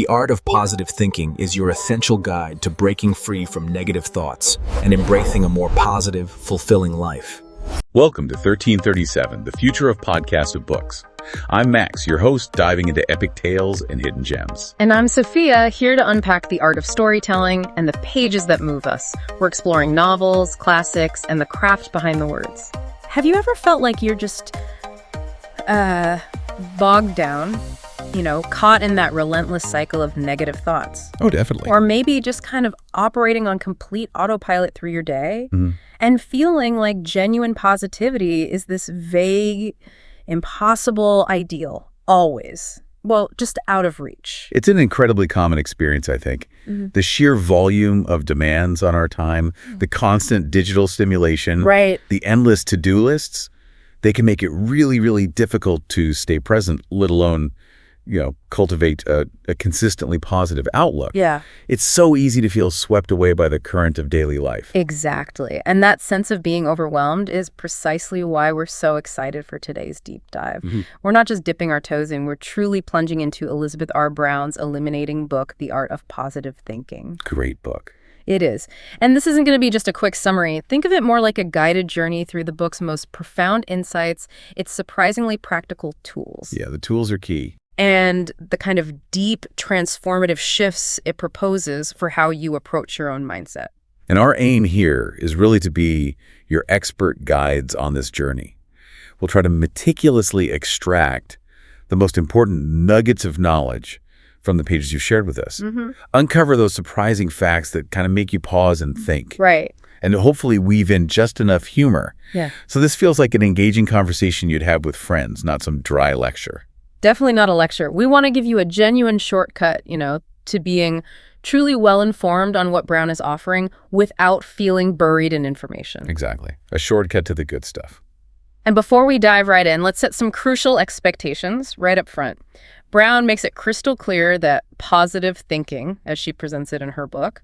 art of positive thinking is your essential guide to breaking free from negative thoughts and embracing a more positive, fulfilling life. Welcome to 1337, the future of podcasts of books. I'm Max, your host, diving into epic tales and hidden gems. And I'm Sophia, here to unpack the art of storytelling and the pages that move us. We're exploring novels, classics, and the craft behind the words. Have you ever felt like you're just, bogged down? Caught in that relentless cycle of negative thoughts? Oh, definitely. Or maybe just kind of operating on complete autopilot through your day and feeling like genuine positivity is this vague, impossible ideal, always. Well, just out of reach. It's an incredibly common experience, I think. The sheer volume of demands on our time, the constant digital stimulation, the endless to-do lists, they can make it really, really difficult to stay present, let alone cultivate a consistently positive outlook. Yeah. It's so easy to feel swept away by the current of daily life. Exactly. And that sense of being overwhelmed is precisely why we're so excited for today's deep dive. We're not just dipping our toes in, we're truly plunging into Elysabeth R. Brown's illuminating book, The Art of Positive Thinking. Great book. It is. And this isn't going to be just a quick summary. Think of it more like a guided journey through the book's most profound insights, its surprisingly practical tools. Yeah, the tools are key. And the kind of deep, transformative shifts it proposes for how you approach your own mindset. And our aim here is really to be your expert guides on this journey. We'll try to meticulously extract the most important nuggets of knowledge from the pages you've shared with us. Uncover those surprising facts that kind of make you pause and think. Right. And hopefully weave in just enough humor. Yeah. So this feels like an engaging conversation you'd have with friends, not some dry lecture. Definitely not a lecture. We want to give you a genuine shortcut, to being truly well-informed on what Brown is offering without feeling buried in information. Exactly. A shortcut to the good stuff. And before we dive right in, let's set some crucial expectations right up front. Brown makes it crystal clear that positive thinking, as she presents it in her book,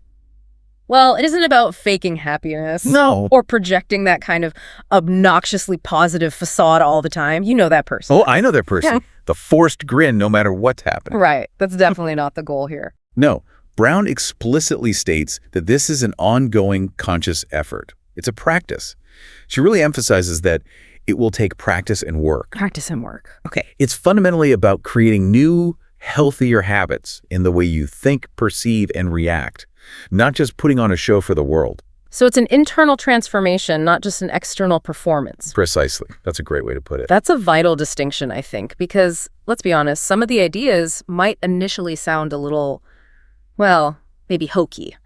well, it isn't about faking happiness. No. Or projecting that kind of obnoxiously positive facade all the time. You know that person. Oh, I know that person. Yeah. The forced grin no matter what's happening. Right. That's definitely not the goal here. No. Brown explicitly states that this is an ongoing conscious effort. It's a practice. She really emphasizes that it will take practice and work. Practice and work. Okay. It's fundamentally about creating new, healthier habits in the way you think, perceive, and react, not just putting on a show for the world. So it's an internal transformation, not just an external performance. Precisely. That's a great way to put it. That's a vital distinction, I think, because, let's be honest, some of the ideas might initially sound a little, well, maybe hokey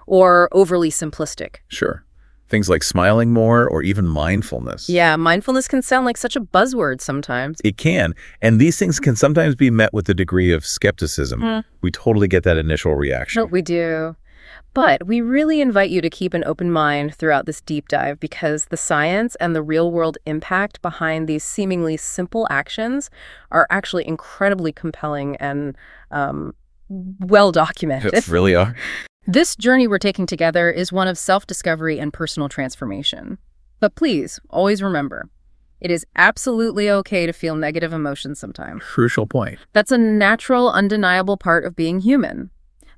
or overly simplistic. Sure. Things like smiling more or even mindfulness. Yeah, mindfulness can sound like such a buzzword sometimes. It can. And these things can sometimes be met with a degree of skepticism. We totally get that initial reaction. No, we do. But we really invite you to keep an open mind throughout this deep dive because the science and the real-world impact behind these seemingly simple actions are actually incredibly compelling and well-documented. They really are. This journey we're taking together is one of self-discovery and personal transformation. But please, always remember, it is absolutely okay to feel negative emotions sometimes. Crucial point. That's a natural, undeniable part of being human.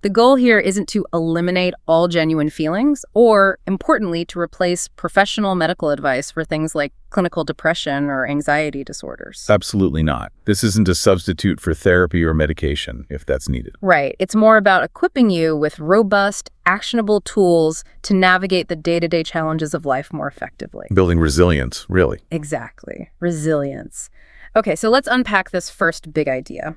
The goal here isn't to eliminate all genuine feelings or, importantly, to replace professional medical advice for things like clinical depression or anxiety disorders. Absolutely not. This isn't a substitute for therapy or medication, if that's needed. Right. It's more about equipping you with robust, actionable tools to navigate the day-to-day challenges of life more effectively. Building resilience, really. Exactly. Resilience. Okay, so let's unpack this first big idea.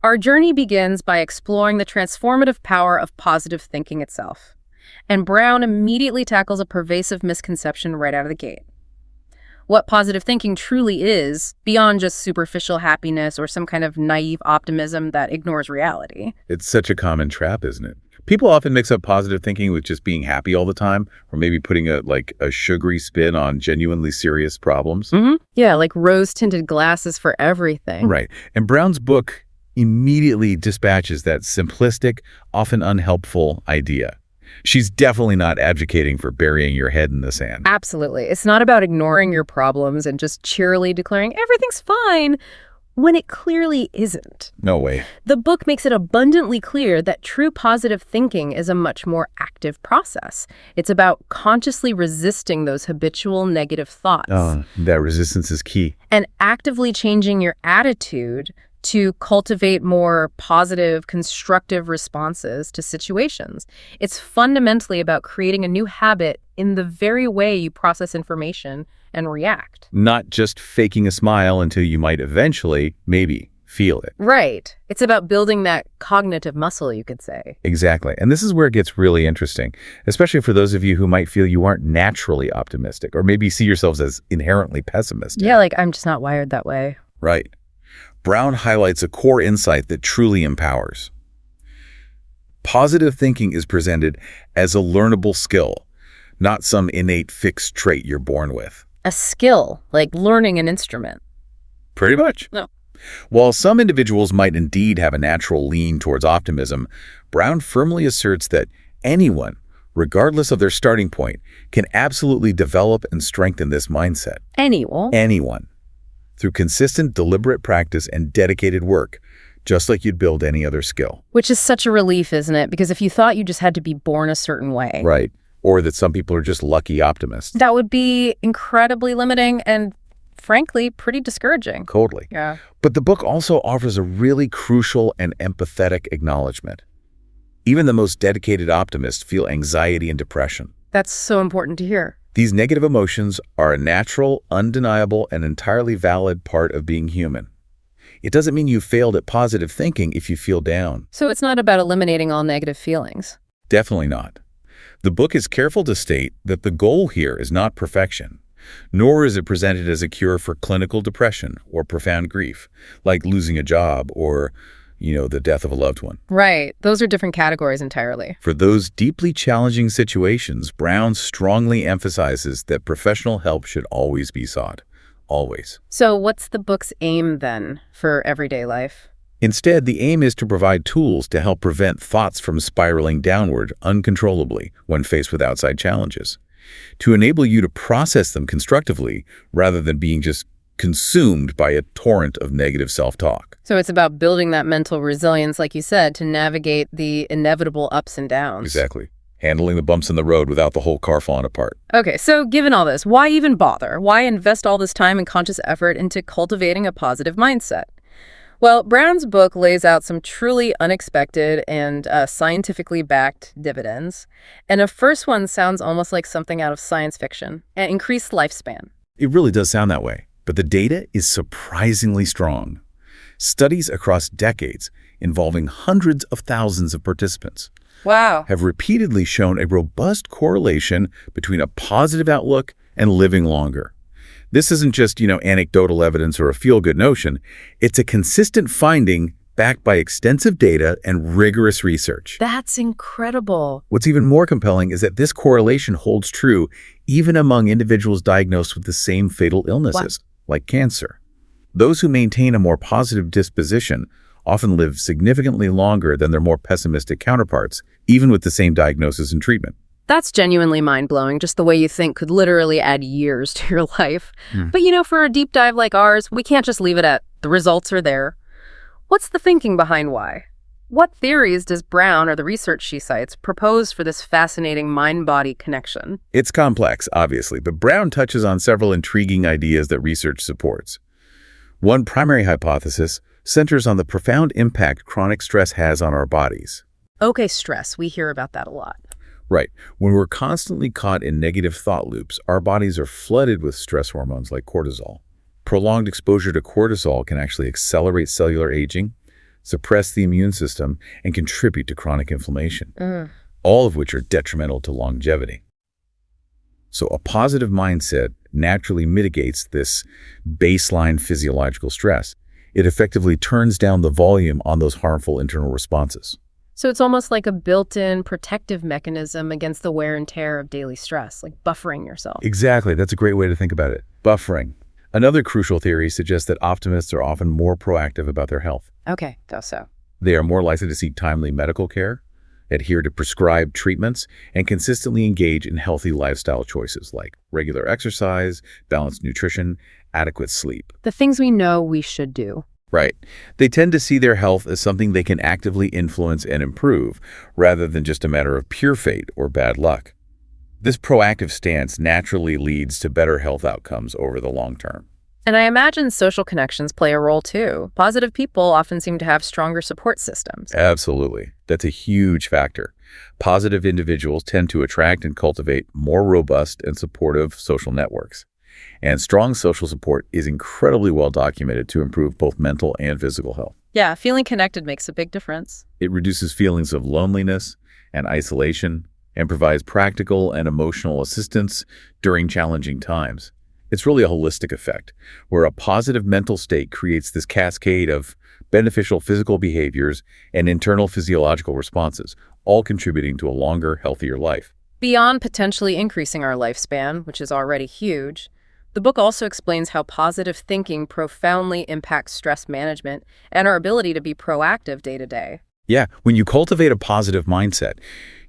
Our journey begins by exploring the transformative power of positive thinking itself. And Brown immediately tackles a pervasive misconception right out of the gate. What positive thinking truly is, beyond just superficial happiness or some kind of naive optimism that ignores reality. It's such a common trap, isn't it? People often mix up positive thinking with just being happy all the time, or maybe putting a sugary spin on genuinely serious problems. Yeah, like rose-tinted glasses for everything. Right. And Brown's book immediately dispatches that simplistic, often unhelpful idea. She's definitely not advocating for burying your head in the sand. Absolutely. It's not about ignoring your problems and just cheerily declaring everything's fine. when it clearly isn't. No way. The book makes it abundantly clear that true positive thinking is a much more active process. It's about consciously resisting those habitual negative thoughts. That resistance is key. And actively changing your attitude to cultivate more positive, constructive responses to situations. It's fundamentally about creating a new habit in the very way you process information and react. Not just faking a smile until you might eventually, maybe, feel it. Right. It's about building that cognitive muscle, you could say. Exactly. And this is where it gets really interesting, especially for those of you who might feel you aren't naturally optimistic or maybe see yourselves as inherently pessimistic. Yeah, like I'm just not wired that way. Right. Brown highlights a core insight that truly empowers. Positive thinking is presented as a learnable skill, not some innate fixed trait you're born with. A skill, like learning an instrument. Pretty much. No. While some individuals might indeed have a natural lean towards optimism, Brown firmly asserts that anyone, regardless of their starting point, can absolutely develop and strengthen this mindset. Anyone. Through consistent, deliberate practice and dedicated work, just like you'd build any other skill. Which is such a relief, isn't it? Because if you thought you just had to be born a certain way. Right. Or that some people are just lucky optimists. That would be incredibly limiting and, frankly, pretty discouraging. Totally. Yeah. But the book also offers a really crucial and empathetic acknowledgement. Even the most dedicated optimists feel anxiety and depression. That's so important to hear. These negative emotions are a natural, undeniable, and entirely valid part of being human. It doesn't mean you failed at positive thinking if you feel down. So it's not about eliminating all negative feelings. Definitely not. The book is careful to state that the goal here is not perfection, nor is it presented as a cure for clinical depression or profound grief, like losing a job or, the death of a loved one. Right. Those are different categories entirely. For those deeply challenging situations, Brown strongly emphasizes that professional help should always be sought. Always. So what's the book's aim, then, for everyday life? Instead, the aim is to provide tools to help prevent thoughts from spiraling downward uncontrollably when faced with outside challenges, to enable you to process them constructively rather than being just consumed by a torrent of negative self-talk. So it's about building that mental resilience, like you said, to navigate the inevitable ups and downs. Exactly. Handling the bumps in the road without the whole car falling apart. Okay, so given all this, why even bother? Why invest all this time and conscious effort into cultivating a positive mindset? Well, Brown's book lays out some truly unexpected and scientifically backed dividends. And a first one sounds almost like something out of science fiction, an increased lifespan. It really does sound that way, but the data is surprisingly strong. Studies across decades involving hundreds of thousands of participants have repeatedly shown a robust correlation between a positive outlook and living longer. This isn't just, anecdotal evidence or a feel-good notion. It's a consistent finding backed by extensive data and rigorous research. That's incredible. What's even more compelling is that this correlation holds true even among individuals diagnosed with the same fatal illnesses, like cancer. Those who maintain a more positive disposition often live significantly longer than their more pessimistic counterparts, even with the same diagnosis and treatment. That's genuinely mind-blowing, just the way you think could literally add years to your life. But for a deep dive like ours, we can't just leave it at the results are there. What's the thinking behind why? What theories does Brown, or the research she cites, propose for this fascinating mind-body connection? It's complex, obviously, but Brown touches on several intriguing ideas that research supports. One primary hypothesis centers on the profound impact chronic stress has on our bodies. Okay, stress. We hear about that a lot. Right. When we're constantly caught in negative thought loops, our bodies are flooded with stress hormones like cortisol. Prolonged exposure to cortisol can actually accelerate cellular aging, suppress the immune system, and contribute to chronic inflammation, all of which are detrimental to longevity. So a positive mindset naturally mitigates this baseline physiological stress. It effectively turns down the volume on those harmful internal responses. So it's almost like a built-in protective mechanism against the wear and tear of daily stress, like buffering yourself. Exactly. That's a great way to think about it. Buffering. Another crucial theory suggests that optimists are often more proactive about their health. Okay, so. They are more likely to seek timely medical care, adhere to prescribed treatments, and consistently engage in healthy lifestyle choices like regular exercise, balanced nutrition, adequate sleep. The things we know we should do. Right. They tend to see their health as something they can actively influence and improve, rather than just a matter of pure fate or bad luck. This proactive stance naturally leads to better health outcomes over the long term. And I imagine social connections play a role too. Positive people often seem to have stronger support systems. Absolutely. That's a huge factor. Positive individuals tend to attract and cultivate more robust and supportive social networks. And strong social support is incredibly well documented to improve both mental and physical health. Yeah, feeling connected makes a big difference. It reduces feelings of loneliness and isolation and provides practical and emotional assistance during challenging times. It's really a holistic effect, where a positive mental state creates this cascade of beneficial physical behaviors and internal physiological responses, all contributing to a longer, healthier life. Beyond potentially increasing our lifespan, which is already huge, the book also explains how positive thinking profoundly impacts stress management and our ability to be proactive day to day. Yeah, when you cultivate a positive mindset,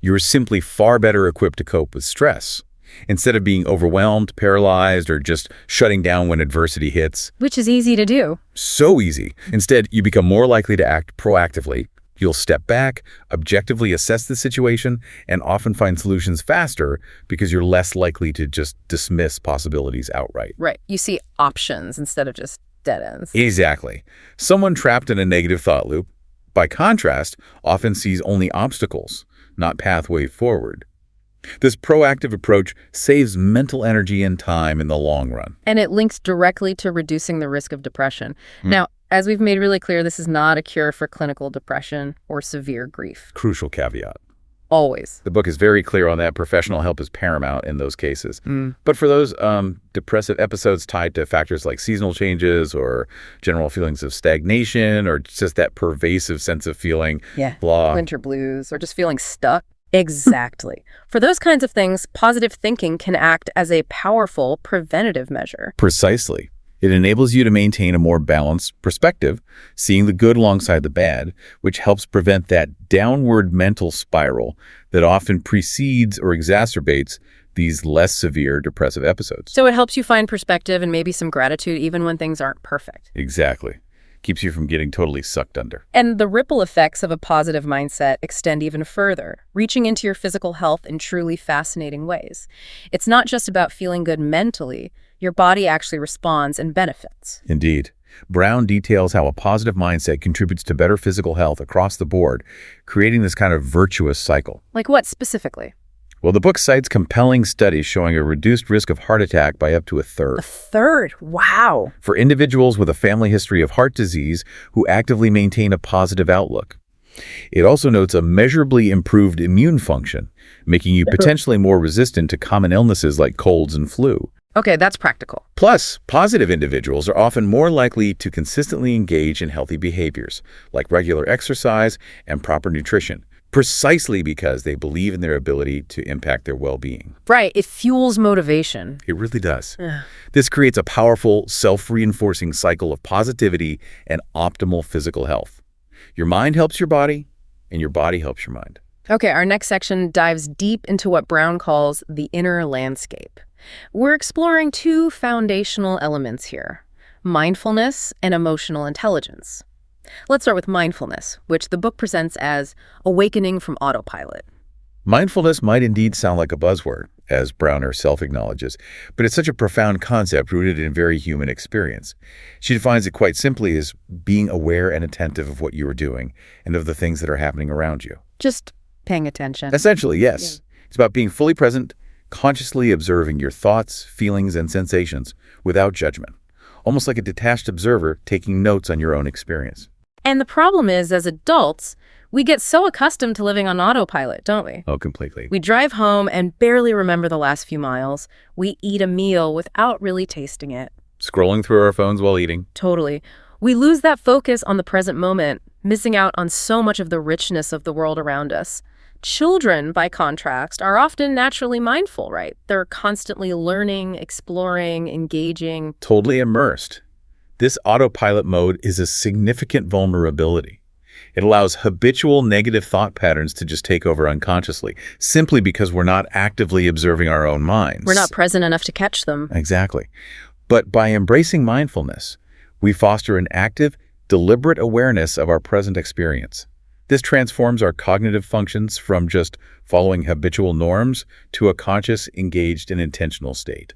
you're simply far better equipped to cope with stress. Instead of being overwhelmed, paralyzed, or just shutting down when adversity hits. Which is easy to do. So easy. Instead, you become more likely to act proactively. You'll step back, objectively assess the situation, and often find solutions faster because you're less likely to just dismiss possibilities outright. Right. You see options instead of just dead ends. Exactly. Someone trapped in a negative thought loop, by contrast, often sees only obstacles, not pathway forward. This proactive approach saves mental energy and time in the long run. And it links directly to reducing the risk of depression. Now, as we've made really clear, this is not a cure for clinical depression or severe grief. Crucial caveat. Always. The book is very clear on that. Professional help is paramount in those cases. But for those depressive episodes tied to factors like seasonal changes or general feelings of stagnation or just that pervasive sense of feeling blah. Winter blues or just feeling stuck. Exactly. For those kinds of things, positive thinking can act as a powerful preventative measure. Precisely. It enables you to maintain a more balanced perspective, seeing the good alongside the bad, which helps prevent that downward mental spiral that often precedes or exacerbates these less severe depressive episodes. So it helps you find perspective and maybe some gratitude even when things aren't perfect. Exactly. Keeps you from getting totally sucked under. And the ripple effects of a positive mindset extend even further, reaching into your physical health in truly fascinating ways. It's not just about feeling good mentally. Your body actually responds and benefits. Indeed. Brown details how a positive mindset contributes to better physical health across the board, creating this kind of virtuous cycle. Like what specifically? Well, the book cites compelling studies showing a reduced risk of heart attack by up to a third. A third? Wow. For individuals with a family history of heart disease who actively maintain a positive outlook. It also notes a measurably improved immune function, making you potentially more resistant to common illnesses like colds and flu. Okay, that's practical. Plus, positive individuals are often more likely to consistently engage in healthy behaviors, like regular exercise and proper nutrition, precisely because they believe in their ability to impact their well-being. Right, it fuels motivation. It really does. This creates a powerful, self-reinforcing cycle of positivity and optimal physical health. Your mind helps your body, and your body helps your mind. Okay, our next section dives deep into what Brown calls the inner landscape. We're exploring two foundational elements here, mindfulness and emotional intelligence. Let's start with mindfulness, which the book presents as awakening from autopilot. Mindfulness might indeed sound like a buzzword, as Brown herself acknowledges, but it's such a profound concept rooted in very human experience. She defines it quite simply as being aware and attentive of what you are doing and of the things that are happening around you. Just paying attention. Essentially, yes. It's about being fully present, consciously observing your thoughts, feelings, and sensations without judgment, almost like a detached observer taking notes on your own experience. And the problem is, as adults, we get so accustomed to living on autopilot, don't we? Oh, completely. We drive home and barely remember the last few miles. We eat a meal without really tasting it. Scrolling through our phones while eating. Totally. We lose that focus on the present moment, missing out on so much of the richness of the world around us. Children, by contrast, are often naturally mindful, right? They're constantly learning, exploring, engaging. Totally immersed. This autopilot mode is a significant vulnerability. It allows habitual negative thought patterns to just take over unconsciously, simply because we're not actively observing our own minds. We're not present enough to catch them. Exactly. But by embracing mindfulness, we foster an active, deliberate awareness of our present experience. This transforms our cognitive functions from just following habitual norms to a conscious, engaged, and intentional state.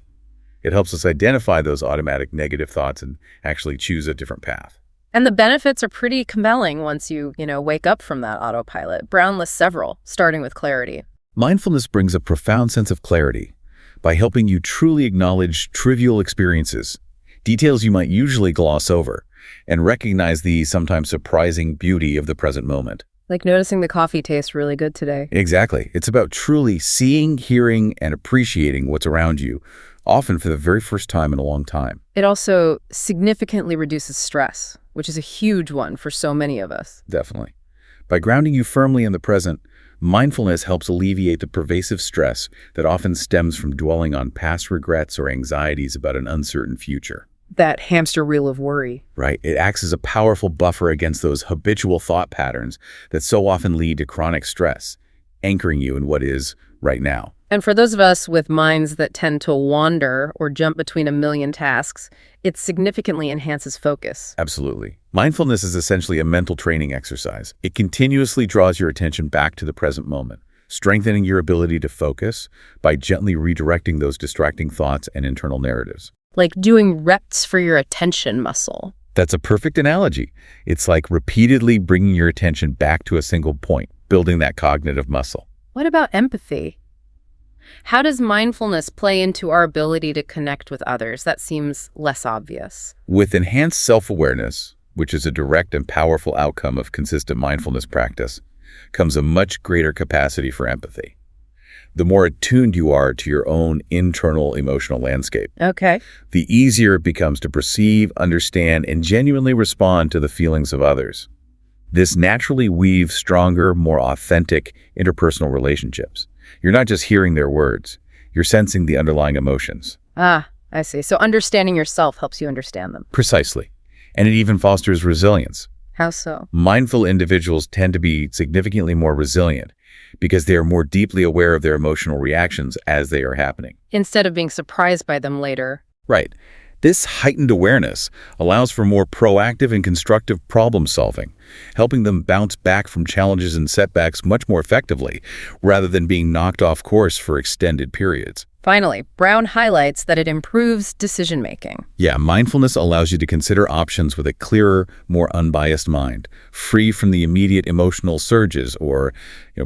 It helps us identify those automatic negative thoughts and actually choose a different path. And the benefits are pretty compelling once you wake up from that autopilot. Brown lists several, starting with clarity. Mindfulness brings a profound sense of clarity by helping you truly acknowledge trivial experiences, details you might usually gloss over, and recognize the sometimes surprising beauty of the present moment. Like noticing the coffee tastes really good today. Exactly. It's about truly seeing, hearing, and appreciating what's around you, often for the very first time in a long time. It also significantly reduces stress, which is a huge one for so many of us. Definitely. By grounding you firmly in the present, mindfulness helps alleviate the pervasive stress that often stems from dwelling on past regrets or anxieties about an uncertain future. That hamster wheel of worry. Right. It acts as a powerful buffer against those habitual thought patterns that so often lead to chronic stress, anchoring you in what is right now. And for those of us with minds that tend to wander or jump between a million tasks, it significantly enhances focus. Absolutely. Mindfulness is essentially a mental training exercise. It continuously draws your attention back to the present moment, strengthening your ability to focus by gently redirecting those distracting thoughts and internal narratives. Like doing reps for your attention muscle. That's a perfect analogy. It's like repeatedly bringing your attention back to a single point, building that cognitive muscle. What about empathy? How does mindfulness play into our ability to connect with others? That seems less obvious. With enhanced self-awareness, which is a direct and powerful outcome of consistent mindfulness practice, comes a much greater capacity for empathy. The more attuned you are to your own internal emotional landscape, the easier it becomes to perceive, understand, and genuinely respond to the feelings of others. This naturally weaves stronger, more authentic interpersonal relationships. You're not just hearing their words, you're sensing the underlying emotions. Ah, I see. So understanding yourself helps you understand them. Precisely. And it even fosters resilience. How so? Mindful individuals tend to be significantly more resilient because they are more deeply aware of their emotional reactions as they are happening. Instead of being surprised by them later. Right. This heightened awareness allows for more proactive and constructive problem solving, helping them bounce back from challenges and setbacks much more effectively, rather than being knocked off course for extended periods. Finally, Brown highlights that it improves decision-making. Yeah, mindfulness allows you to consider options with a clearer, more unbiased mind, free from the immediate emotional surges or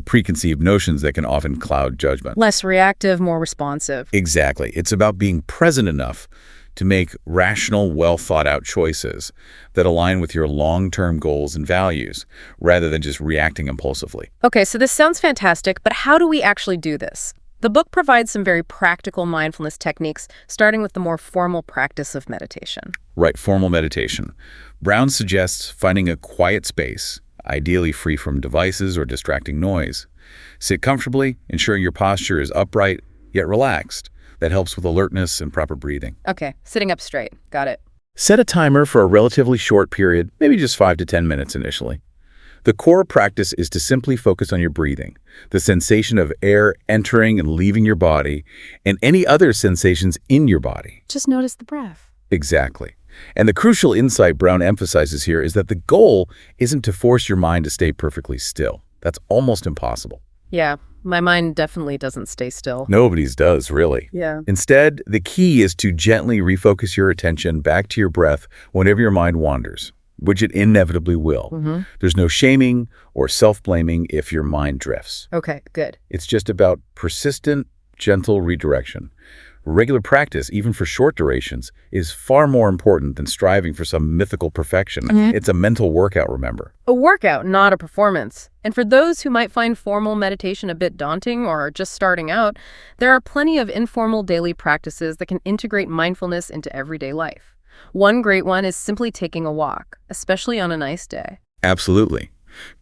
preconceived notions that can often cloud judgment. Less reactive, more responsive. Exactly. It's about being present enough to make rational, well-thought-out choices that align with your long-term goals and values, rather than just reacting impulsively. Okay, so this sounds fantastic, but how do we actually do this? The book provides some very practical mindfulness techniques, starting with the more formal practice of meditation. Right, formal meditation. Brown suggests finding a quiet space, ideally free from devices or distracting noise. Sit comfortably, ensuring your posture is upright, yet relaxed. That helps with alertness and proper breathing. Okay, sitting up straight. Got it. Set a timer for a relatively short period, maybe just 5 to 10 minutes initially. The core practice is to simply focus on your breathing, the sensation of air entering and leaving your body, and any other sensations in your body. Just notice the breath. Exactly. And the crucial insight Brown emphasizes here is that the goal isn't to force your mind to stay perfectly still. That's almost impossible. Yeah, my mind definitely doesn't stay still. Nobody's does, really. Yeah. Instead, the key is to gently refocus your attention back to your breath whenever your mind wanders, which it inevitably will. There's no shaming or self-blaming if your mind drifts. Okay, good. It's just about persistent, gentle redirection. Regular practice, even for short durations, is far more important than striving for some mythical perfection. It's a mental workout, remember. A workout, not a performance. And for those who might find formal meditation a bit daunting or just starting out, there are plenty of informal daily practices that can integrate mindfulness into everyday life. One great one is simply taking a walk, especially on a nice day. Absolutely.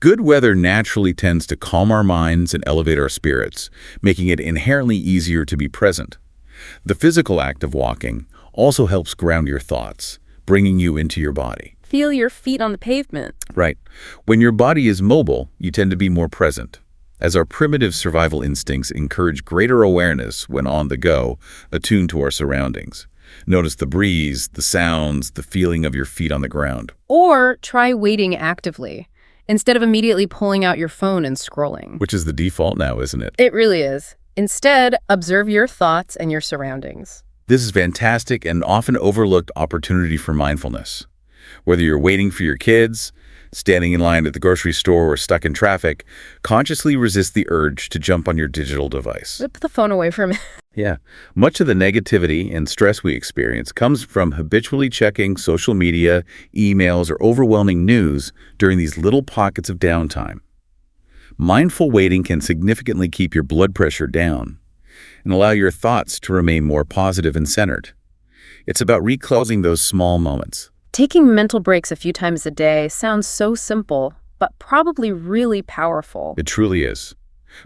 Good weather naturally tends to calm our minds and elevate our spirits, making it inherently easier to be present. The physical act of walking also helps ground your thoughts, bringing you into your body. Feel your feet on the pavement. Right. When your body is mobile, you tend to be more present, as our primitive survival instincts encourage greater awareness when on the go, attuned to our surroundings. Notice the breeze, the sounds, the feeling of your feet on the ground. Or try waiting actively, instead of immediately pulling out your phone and scrolling. Which is the default now, isn't it? It really is. Instead, observe your thoughts and your surroundings. This is fantastic and often overlooked opportunity for mindfulness. Whether you're waiting for your kids, standing in line at the grocery store, or stuck in traffic, consciously resist the urge to jump on your digital device. Put the phone away from it. Yeah. Much of the negativity and stress we experience comes from habitually checking social media, emails, or overwhelming news during these little pockets of downtime. Mindful waiting can significantly keep your blood pressure down and allow your thoughts to remain more positive and centered. It's about reclosing those small moments. Taking mental breaks a few times a day sounds so simple, but probably really powerful. It truly is.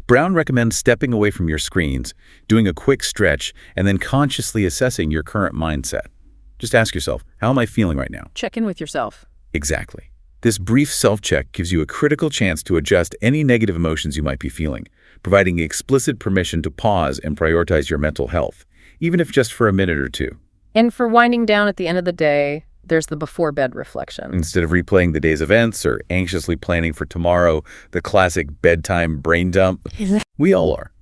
Brown recommends stepping away from your screens, doing a quick stretch, and then consciously assessing your current mindset. Just ask yourself, how am I feeling right now? Check in with yourself. Exactly. This brief self-check gives you a critical chance to adjust any negative emotions you might be feeling, providing explicit permission to pause and prioritize your mental health, even if just for a minute or two. And for winding down at the end of the day, there's the before-bed reflection. Instead of replaying the day's events or anxiously planning for tomorrow, the classic bedtime brain dump, we all are.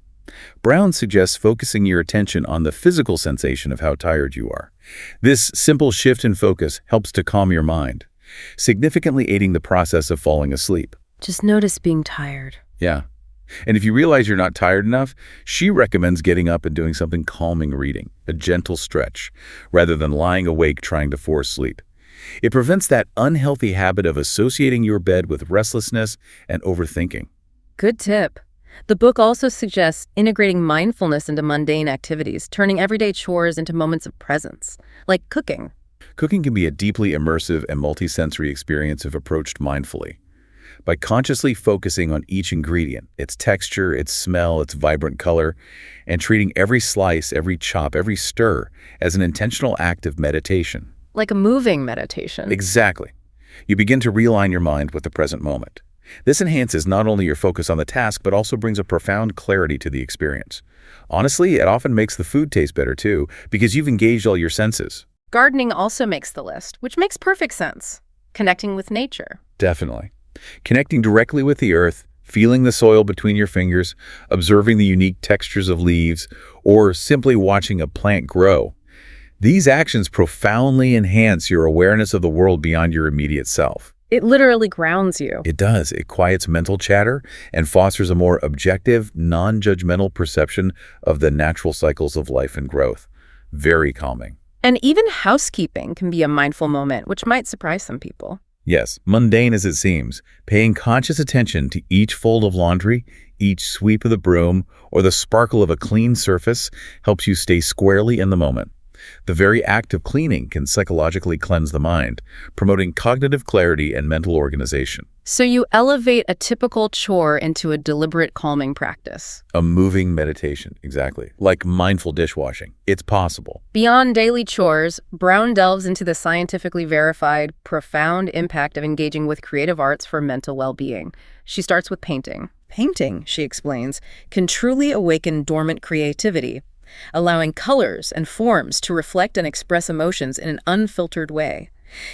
Brown suggests focusing your attention on the physical sensation of how tired you are. This simple shift in focus helps to calm your mind, significantly aiding the process of falling asleep. Just notice being tired. Yeah. And if you realize you're not tired enough, she recommends getting up and doing something calming, reading, a gentle stretch, rather than lying awake trying to force sleep. It prevents that unhealthy habit of associating your bed with restlessness and overthinking. Good tip. The book also suggests integrating mindfulness into mundane activities, turning everyday chores into moments of presence, like cooking. Cooking can be a deeply immersive and multisensory experience if approached mindfully. By consciously focusing on each ingredient, its texture, its smell, its vibrant color, and treating every slice, every chop, every stir as an intentional act of meditation. Like a moving meditation. Exactly. You begin to realign your mind with the present moment. This enhances not only your focus on the task, but also brings a profound clarity to the experience. Honestly, it often makes the food taste better too, because you've engaged all your senses. Gardening also makes the list, which makes perfect sense. Connecting with nature. Definitely. Connecting directly with the earth, feeling the soil between your fingers, observing the unique textures of leaves, or simply watching a plant grow. These actions profoundly enhance your awareness of the world beyond your immediate self. It literally grounds you. It does. It quiets mental chatter and fosters a more objective, non-judgmental perception of the natural cycles of life and growth. Very calming. And even housekeeping can be a mindful moment, which might surprise some people. Yes, mundane as it seems, paying conscious attention to each fold of laundry, each sweep of the broom, or the sparkle of a clean surface helps you stay squarely in the moment. The very act of cleaning can psychologically cleanse the mind, promoting cognitive clarity and mental organization. So you elevate a typical chore into a deliberate calming practice. A moving meditation, exactly. Like mindful dishwashing. It's possible. Beyond daily chores, Brown delves into the scientifically verified, profound impact of engaging with creative arts for mental well-being. She starts with painting. Painting, she explains, can truly awaken dormant creativity, allowing colors and forms to reflect and express emotions in an unfiltered way.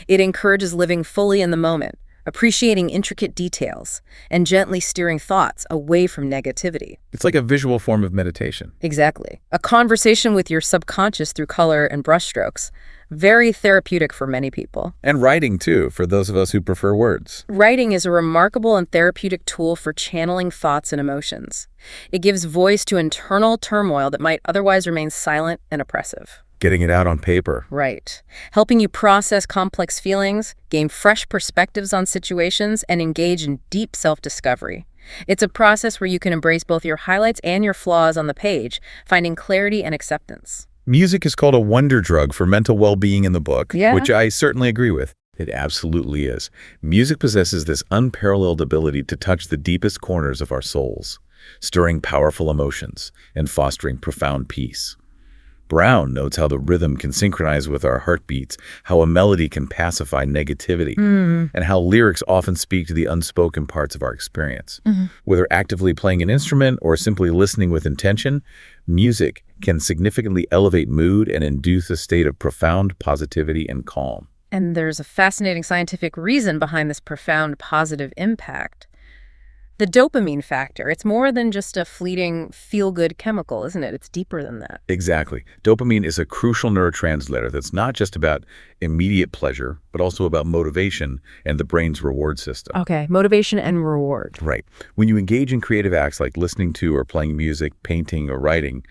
It encourages living fully in the moment, appreciating intricate details, and gently steering thoughts away from negativity. It's like a visual form of meditation. Exactly. A conversation with your subconscious through color and brushstrokes. Very therapeutic for many people. And writing, too, for those of us who prefer words. Writing is a remarkable and therapeutic tool for channeling thoughts and emotions. It gives voice to internal turmoil that might otherwise remain silent and oppressive. Getting it out on paper. Right. Helping you process complex feelings, gain fresh perspectives on situations, and engage in deep self-discovery. It's a process where you can embrace both your highlights and your flaws on the page, finding clarity and acceptance. Music is called a wonder drug for mental well-being in the book, Yeah. which I certainly agree with. It absolutely is. Music possesses this unparalleled ability to touch the deepest corners of our souls, stirring powerful emotions and fostering profound peace. Brown notes how the rhythm can synchronize with our heartbeats, how a melody can pacify negativity, and how lyrics often speak to the unspoken parts of our experience. Whether actively playing an instrument or simply listening with intention, music can significantly elevate mood and induce a state of profound positivity and calm. And there's a fascinating scientific reason behind this profound positive impact. The dopamine factor, it's more than just a fleeting feel-good chemical, isn't it? It's deeper than that. Exactly. Dopamine is a crucial neurotransmitter that's not just about immediate pleasure, but also about motivation and the brain's reward system. Okay, motivation and reward. Right. When you engage in creative acts like listening to or playing music, painting, or writing,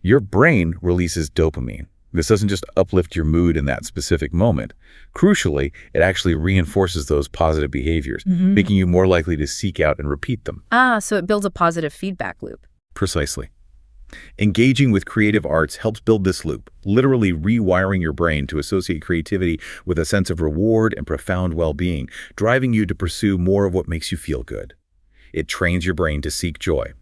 your brain releases dopamine. This doesn't just uplift your mood in that specific moment. Crucially, it actually reinforces those positive behaviors, making you more likely to seek out and repeat them. So it builds a positive feedback loop. Precisely. Engaging with creative arts helps build this loop, literally rewiring your brain to associate creativity with a sense of reward and profound well-being, driving you to pursue more of what makes you feel good. It trains your brain to seek joy.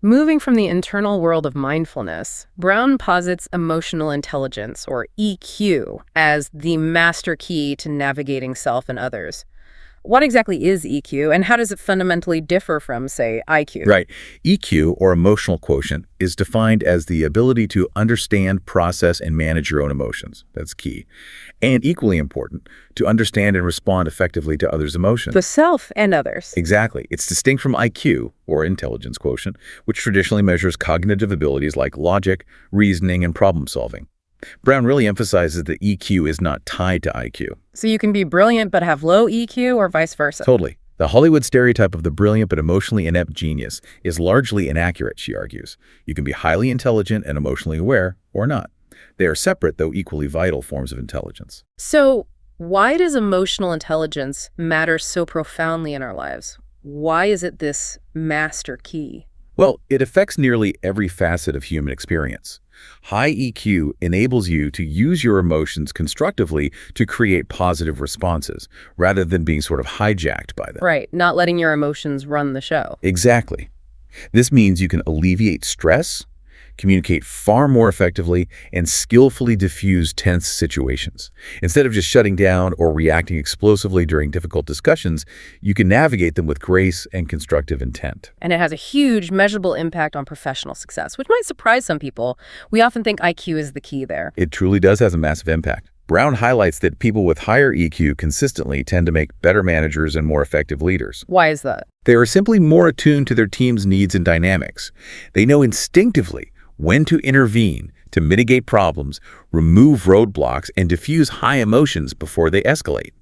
Moving from the internal world of mindfulness, Brown posits emotional intelligence, or EQ, as the master key to navigating self and others. What exactly is EQ, and how does it fundamentally differ from, say, IQ? Right. EQ, or emotional quotient, is defined as the ability to understand, process, and manage your own emotions. That's key. And equally important, to understand and respond effectively to others' emotions. The self and others. Exactly. It's distinct from IQ, or intelligence quotient, which traditionally measures cognitive abilities like logic, reasoning, and problem solving. Brown really emphasizes that EQ is not tied to IQ. So you can be brilliant but have low EQ, or vice versa? Totally. The Hollywood stereotype of the brilliant but emotionally inept genius is largely inaccurate, she argues. You can be highly intelligent and emotionally aware, or not. They are separate, though equally vital forms of intelligence. So why does emotional intelligence matter so profoundly in our lives? Why is it this master key? Well, it affects nearly every facet of human experience. High EQ enables you to use your emotions constructively to create positive responses, rather than being sort of hijacked by them. Right, not letting your emotions run the show. Exactly. This means you can alleviate stress, communicate far more effectively, and skillfully diffuse tense situations. Instead of just shutting down or reacting explosively during difficult discussions, you can navigate them with grace and constructive intent. And it has a huge measurable impact on professional success, which might surprise some people. We often think IQ is the key there. It truly does have a massive impact. Brown highlights that people with higher EQ consistently tend to make better managers and more effective leaders. Why is that? They are simply more attuned to their team's needs and dynamics. They know instinctively when to intervene to mitigate problems, remove roadblocks, and diffuse high emotions before they escalate.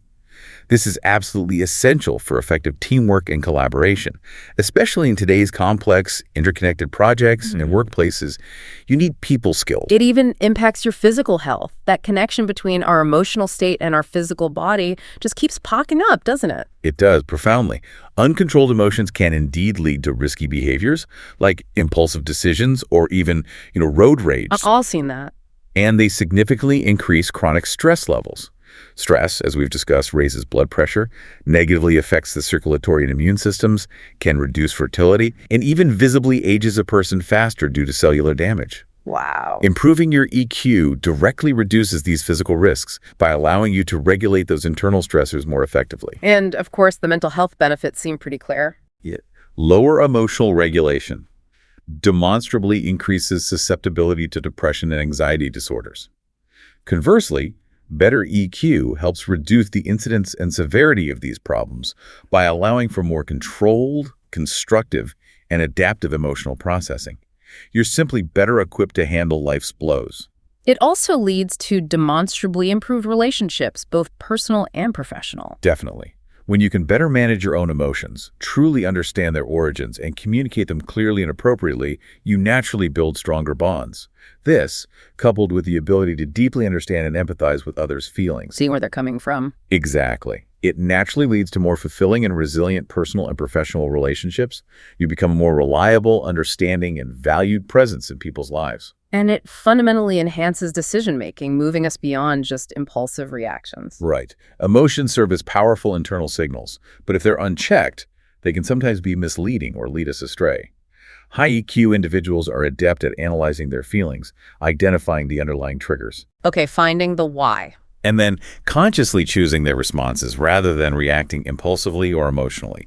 This is absolutely essential for effective teamwork and collaboration. Especially in today's complex, interconnected projects and workplaces, you need people skills. It even impacts your physical health. That connection between our emotional state and our physical body just keeps popping up, doesn't it? It does, profoundly. Uncontrolled emotions can indeed lead to risky behaviors, like impulsive decisions or even, road rage. I've all seen that. And they significantly increase chronic stress levels. Stress, as we've discussed, raises blood pressure, negatively affects the circulatory and immune systems, can reduce fertility, and even visibly ages a person faster due to cellular damage. Wow. Improving your EQ directly reduces these physical risks by allowing you to regulate those internal stressors more effectively. And, of course, the mental health benefits seem pretty clear. Yeah. Lower emotional regulation demonstrably increases susceptibility to depression and anxiety disorders. Conversely, better EQ helps reduce the incidence and severity of these problems by allowing for more controlled, constructive, and adaptive emotional processing. You're simply better equipped to handle life's blows. It also leads to demonstrably improved relationships, both personal and professional. Definitely. When you can better manage your own emotions, truly understand their origins, and communicate them clearly and appropriately, you naturally build stronger bonds. This, coupled with the ability to deeply understand and empathize with others' feelings. Seeing where they're coming from. Exactly. It naturally leads to more fulfilling and resilient personal and professional relationships. You become a more reliable, understanding, and valued presence in people's lives. And it fundamentally enhances decision-making, moving us beyond just impulsive reactions. Right. Emotions serve as powerful internal signals, but if they're unchecked, they can sometimes be misleading or lead us astray. High EQ individuals are adept at analyzing their feelings, identifying the underlying triggers, Okay, finding the why. and then consciously choosing their responses rather than reacting impulsively or emotionally.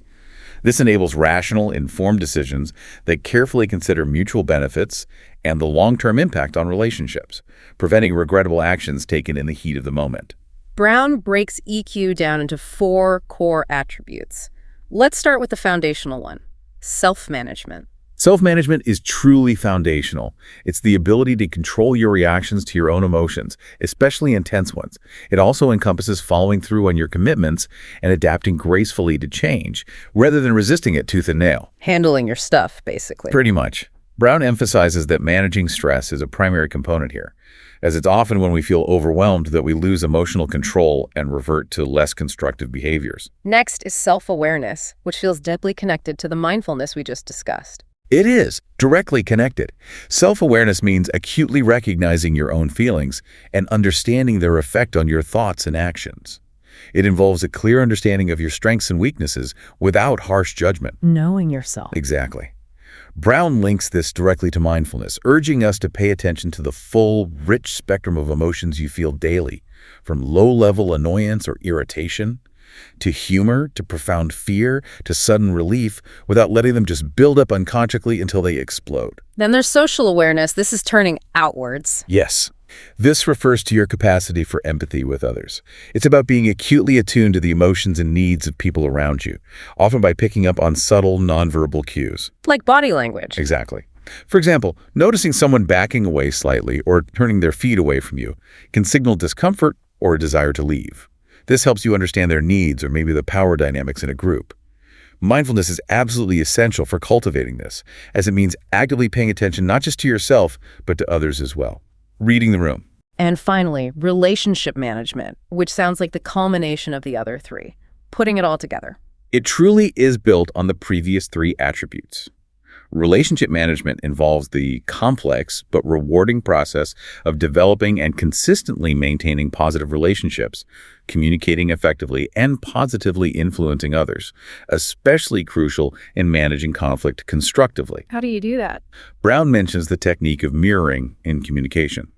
This enables rational, informed decisions that carefully consider mutual benefits and the long-term impact on relationships, preventing regrettable actions taken in the heat of the moment. Brown breaks EQ down into 4 core attributes. Let's start with the foundational one, self-management. Self-management is truly foundational. It's the ability to control your reactions to your own emotions, especially intense ones. It also encompasses following through on your commitments and adapting gracefully to change, rather than resisting it tooth and nail. Handling your stuff, basically. Pretty much. Brown emphasizes that managing stress is a primary component here, as it's often when we feel overwhelmed that we lose emotional control and revert to less constructive behaviors. Next is self-awareness, which feels deeply connected to the mindfulness we just discussed. It is directly connected. Self-awareness means acutely recognizing your own feelings and understanding their effect on your thoughts and actions. It involves a clear understanding of your strengths and weaknesses without harsh judgment. Knowing yourself. Exactly. Brown links this directly to mindfulness, urging us to pay attention to the full, rich spectrum of emotions you feel daily, from low-level annoyance or irritation, to humor, to profound fear, to sudden relief, without letting them just build up unconsciously until they explode. Then there's social awareness. This is turning outwards. Yes. This refers to your capacity for empathy with others. It's about being acutely attuned to the emotions and needs of people around you, often by picking up on subtle, nonverbal cues. Like body language. Exactly. For example, noticing someone backing away slightly or turning their feet away from you can signal discomfort or a desire to leave. This helps you understand their needs or maybe the power dynamics in a group. Mindfulness is absolutely essential for cultivating this, as it means actively paying attention not just to yourself, but to others as well. Reading the room. And finally, relationship management, which sounds like the culmination of the other 3. Putting it all together. It truly is built on the previous 3 attributes. Relationship management involves the complex but rewarding process of developing and consistently maintaining positive relationships, communicating effectively, and positively influencing others, especially crucial in managing conflict constructively. How do you do that? Brown mentions the technique of mirroring in communication,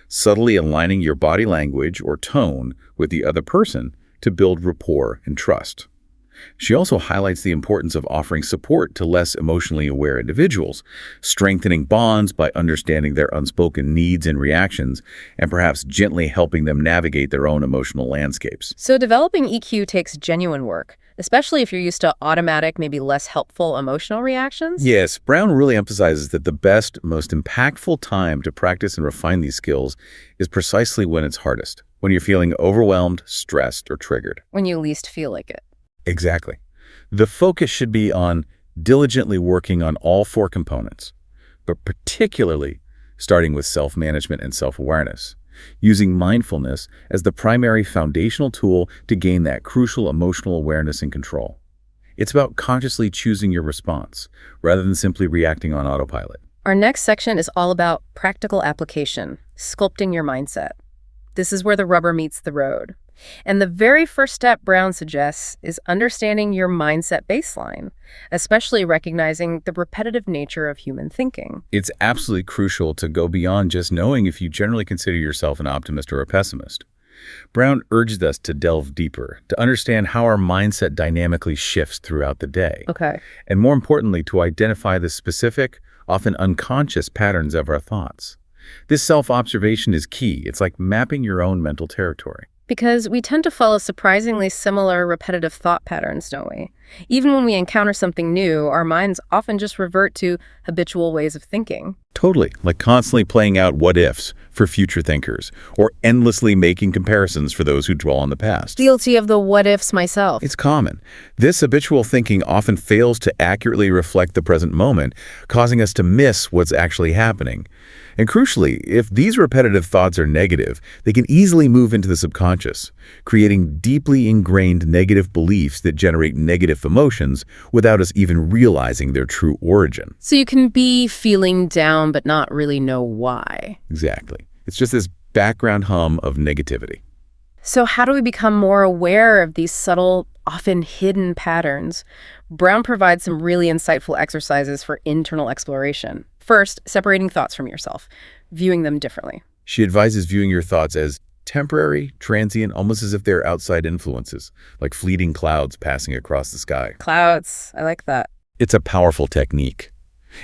subtly aligning your body language or tone with the other person to build rapport and trust. She also highlights the importance of offering support to less emotionally aware individuals, strengthening bonds by understanding their unspoken needs and reactions, and perhaps gently helping them navigate their own emotional landscapes. So developing EQ takes genuine work, especially if you're used to automatic, maybe less helpful emotional reactions? Yes, Brown really emphasizes that the best, most impactful time to practice and refine these skills is precisely when it's hardest, when you're feeling overwhelmed, stressed, or triggered. When you least feel like it. Exactly. The focus should be on diligently working on all 4 components, but particularly starting with self-management and self-awareness, using mindfulness as the primary foundational tool to gain that crucial emotional awareness and control. It's about consciously choosing your response, rather than simply reacting on autopilot. Our next section is all about practical application, sculpting your mindset. This is where the rubber meets the road. And the very first step Brown suggests is understanding your mindset baseline, especially recognizing the repetitive nature of human thinking. It's absolutely crucial to go beyond just knowing if you generally consider yourself an optimist or a pessimist. Brown urged us to delve deeper, to understand how our mindset dynamically shifts throughout the day. Okay. And more importantly, to identify the specific, often unconscious patterns of our thoughts. This self-observation is key. It's like mapping your own mental territory. Because we tend to follow surprisingly similar repetitive thought patterns, don't we? Even when we encounter something new, our minds often just revert to habitual ways of thinking. Totally, like constantly playing out what-ifs for future thinkers, or endlessly making comparisons for those who dwell on the past. Guilty of the what-ifs myself. It's common. This habitual thinking often fails to accurately reflect the present moment, causing us to miss what's actually happening. And crucially, if these repetitive thoughts are negative, they can easily move into the subconscious, creating deeply ingrained negative beliefs that generate negative emotions without us even realizing their true origin. So you can be feeling down but not really know why. Exactly. It's just this background hum of negativity. So how do we become more aware of these subtle, often hidden patterns? Brown provides some really insightful exercises for internal exploration. First, separating thoughts from yourself, viewing them differently. She advises viewing your thoughts as temporary, transient, almost as if they're outside influences, like fleeting clouds passing across the sky. Clouds, I like that. It's a powerful technique.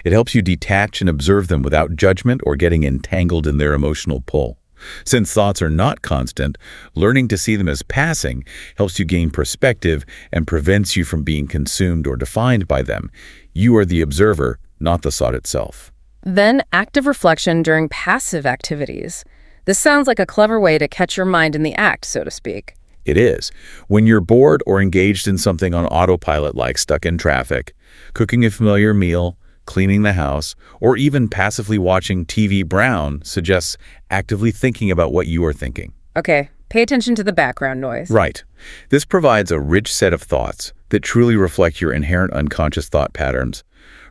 It helps you detach and observe them without judgment or getting entangled in their emotional pull. Since thoughts are not constant, learning to see them as passing helps you gain perspective and prevents you from being consumed or defined by them. You are the observer, not the thought itself. Then, active reflection during passive activities. This sounds like a clever way to catch your mind in the act, so to speak. It is. When you're bored or engaged in something on autopilot, like stuck in traffic, cooking a familiar meal, cleaning the house, or even passively watching TV, Brown suggests actively thinking about what you are thinking. Okay, pay attention to the background noise. Right. This provides a rich set of thoughts that truly reflect your inherent unconscious thought patterns,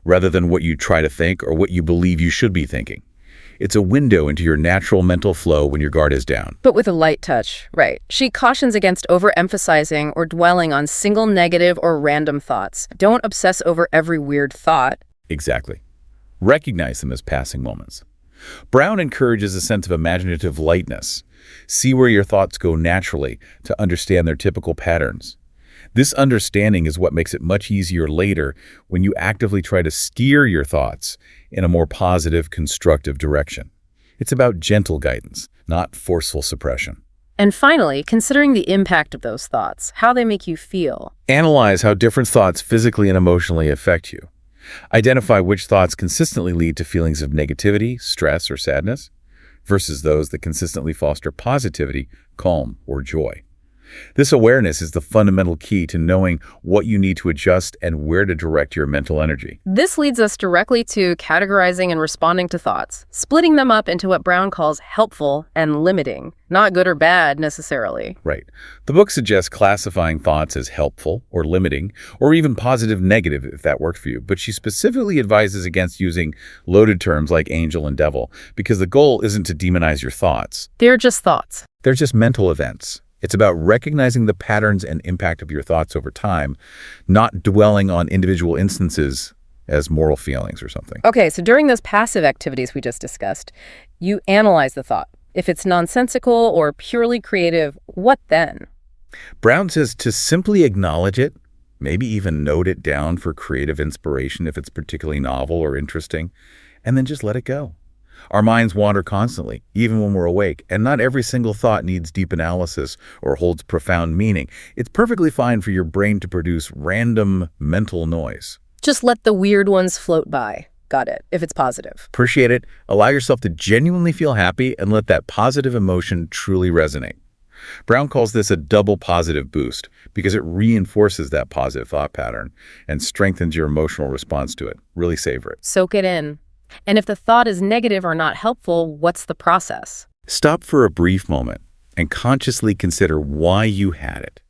rather than what you try to think or what you believe you should be thinking. It's a window into your natural mental flow when your guard is down. But with a light touch, right. She cautions against overemphasizing or dwelling on single negative or random thoughts. Don't obsess over every weird thought. Exactly. Recognize them as passing moments. Brown encourages a sense of imaginative lightness. See where your thoughts go naturally to understand their typical patterns. This understanding is what makes it much easier later when you actively try to steer your thoughts in a more positive, constructive direction. It's about gentle guidance, not forceful suppression. And finally, considering the impact of those thoughts, how they make you feel. Analyze how different thoughts physically and emotionally affect you. Identify which thoughts consistently lead to feelings of negativity, stress, or sadness, versus those that consistently foster positivity, calm, or joy. This awareness is the fundamental key to knowing what you need to adjust and where to direct your mental energy. This leads us directly to categorizing and responding to thoughts, splitting them up into what Brown calls helpful and limiting, not good or bad necessarily. Right. The book suggests classifying thoughts as helpful or limiting, or even positive negative if that worked for you, but she specifically advises against using loaded terms like angel and devil, because the goal isn't to demonize your thoughts. They're just thoughts. They're just mental events. It's about recognizing the patterns and impact of your thoughts over time, not dwelling on individual instances as moral feelings or something. Okay, so during those passive activities we just discussed, you analyze the thought. If it's nonsensical or purely creative, what then? Brown says to simply acknowledge it, maybe even note it down for creative inspiration if it's particularly novel or interesting, and then just let it go. Our minds wander constantly, even when we're awake, and not every single thought needs deep analysis or holds profound meaning. It's perfectly fine for your brain to produce random mental noise. Just let the weird ones float by. Got it, if it's positive. Appreciate it. Allow yourself to genuinely feel happy and let that positive emotion truly resonate. Brown calls this a double positive boost because it reinforces that positive thought pattern and strengthens your emotional response to it. Really savor it. Soak it in. And if the thought is negative or not helpful, what's the process? Stop for a brief moment and consciously consider why you had it.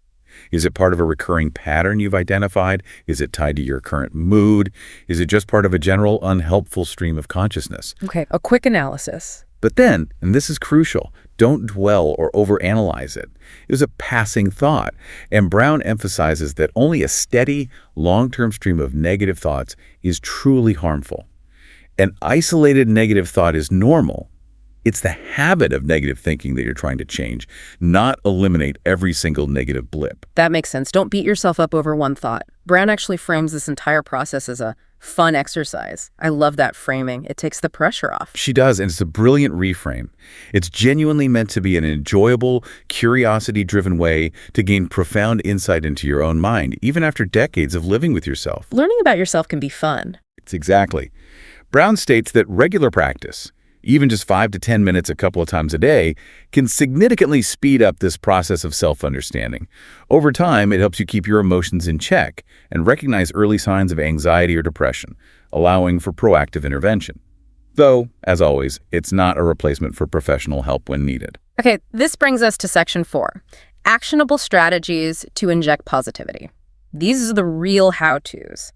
Is it part of a recurring pattern you've identified? Is it tied to your current mood? Is it just part of a general unhelpful stream of consciousness? Okay, a quick analysis. But then, and this is crucial, don't dwell or overanalyze it. It was a passing thought, and Brown emphasizes that only a steady, long-term stream of negative thoughts is truly harmful. An isolated negative thought is normal. It's the habit of negative thinking that you're trying to change, not eliminate every single negative blip. That makes sense. Don't beat yourself up over one thought. Brown actually frames this entire process as a fun exercise. I love that framing. It takes the pressure off. She does, and it's a brilliant reframe. It's genuinely meant to be an enjoyable, curiosity-driven way to gain profound insight into your own mind, even after decades of living with yourself. Learning about yourself can be fun. It's exactly. Brown states that regular practice, even just 5 to 10 minutes a couple of times a day, can significantly speed up this process of self-understanding. Over time, it helps you keep your emotions in check and recognize early signs of anxiety or depression, allowing for proactive intervention. Though, as always, it's not a replacement for professional help when needed. Okay, this brings us to section 4, actionable strategies to inject positivity. These are the real how-tos.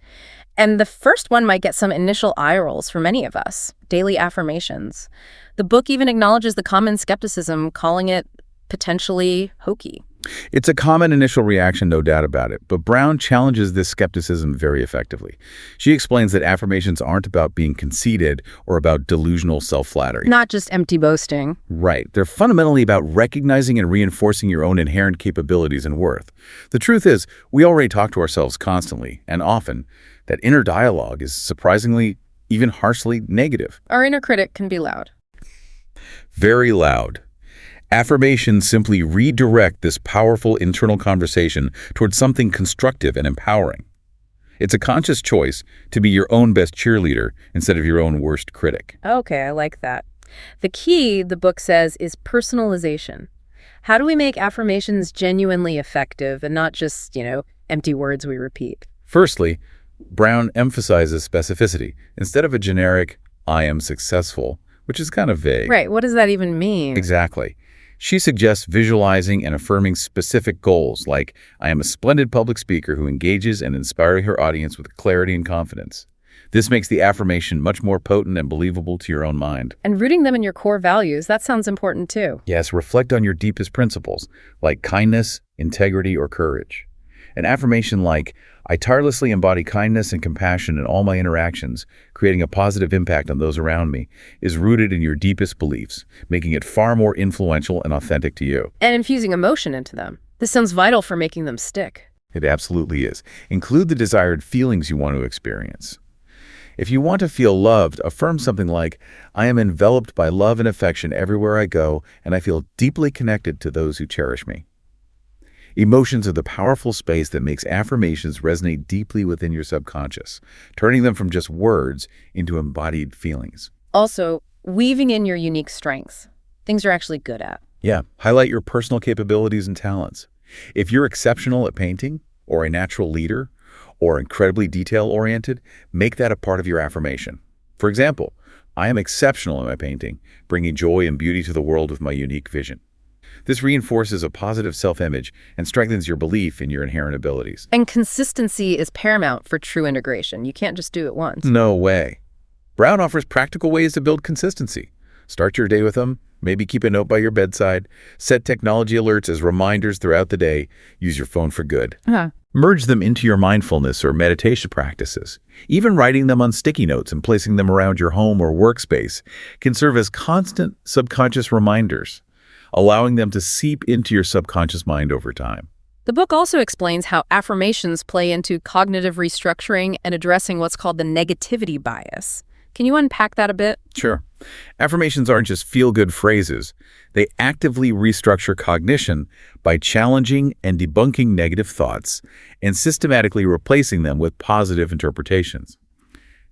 And the first one might get some initial eye rolls for many of us, daily affirmations. The book even acknowledges the common skepticism, calling it potentially hokey. It's a common initial reaction, no doubt about it, but Brown challenges this skepticism very effectively. She explains that affirmations aren't about being conceited or about delusional self-flattery. Not just empty boasting. Right. They're fundamentally about recognizing and reinforcing your own inherent capabilities and worth. The truth is, we already talk to ourselves constantly, and often, that inner dialogue is surprisingly, even harshly negative. Our inner critic can be loud. Very loud. Affirmations simply redirect this powerful internal conversation towards something constructive and empowering. It's a conscious choice to be your own best cheerleader instead of your own worst critic. Okay, I like that. The key, the book says, is personalization. How do we make affirmations genuinely effective and not just, empty words we repeat? Firstly, Brown emphasizes specificity. Instead of a generic, "I am successful," which is kind of vague. Right, what does that even mean? Exactly. She suggests visualizing and affirming specific goals, like, "I am a splendid public speaker who engages and inspires her audience with clarity and confidence." This makes the affirmation much more potent and believable to your own mind. And rooting them in your core values, that sounds important too. Yes, reflect on your deepest principles, like kindness, integrity, or courage. An affirmation like, "I tirelessly embody kindness and compassion in all my interactions, creating a positive impact on those around me," is rooted in your deepest beliefs, making it far more influential and authentic to you. And infusing emotion into them. This sounds vital for making them stick. It absolutely is. Include the desired feelings you want to experience. If you want to feel loved, affirm something like, "I am enveloped by love and affection everywhere I go, and I feel deeply connected to those who cherish me." Emotions are the powerful space that makes affirmations resonate deeply within your subconscious, turning them from just words into embodied feelings. Also, weaving in your unique strengths, things you're actually good at. Yeah, highlight your personal capabilities and talents. If you're exceptional at painting, or a natural leader, or incredibly detail-oriented, make that a part of your affirmation. For example, "I am exceptional in my painting, bringing joy and beauty to the world with my unique vision." This reinforces a positive self-image and strengthens your belief in your inherent abilities. And consistency is paramount for true integration. You can't just do it once. No way. Brown offers practical ways to build consistency. Start your day with them. Maybe keep a note by your bedside. Set technology alerts as reminders throughout the day. Use your phone for good. Merge them into your mindfulness or meditation practices. Even writing them on sticky notes and placing them around your home or workspace can serve as constant subconscious reminders, allowing them to seep into your subconscious mind over time. The book also explains how affirmations play into cognitive restructuring and addressing what's called the negativity bias. Can you unpack that a bit? Sure. Affirmations aren't just feel-good phrases. They actively restructure cognition by challenging and debunking negative thoughts and systematically replacing them with positive interpretations.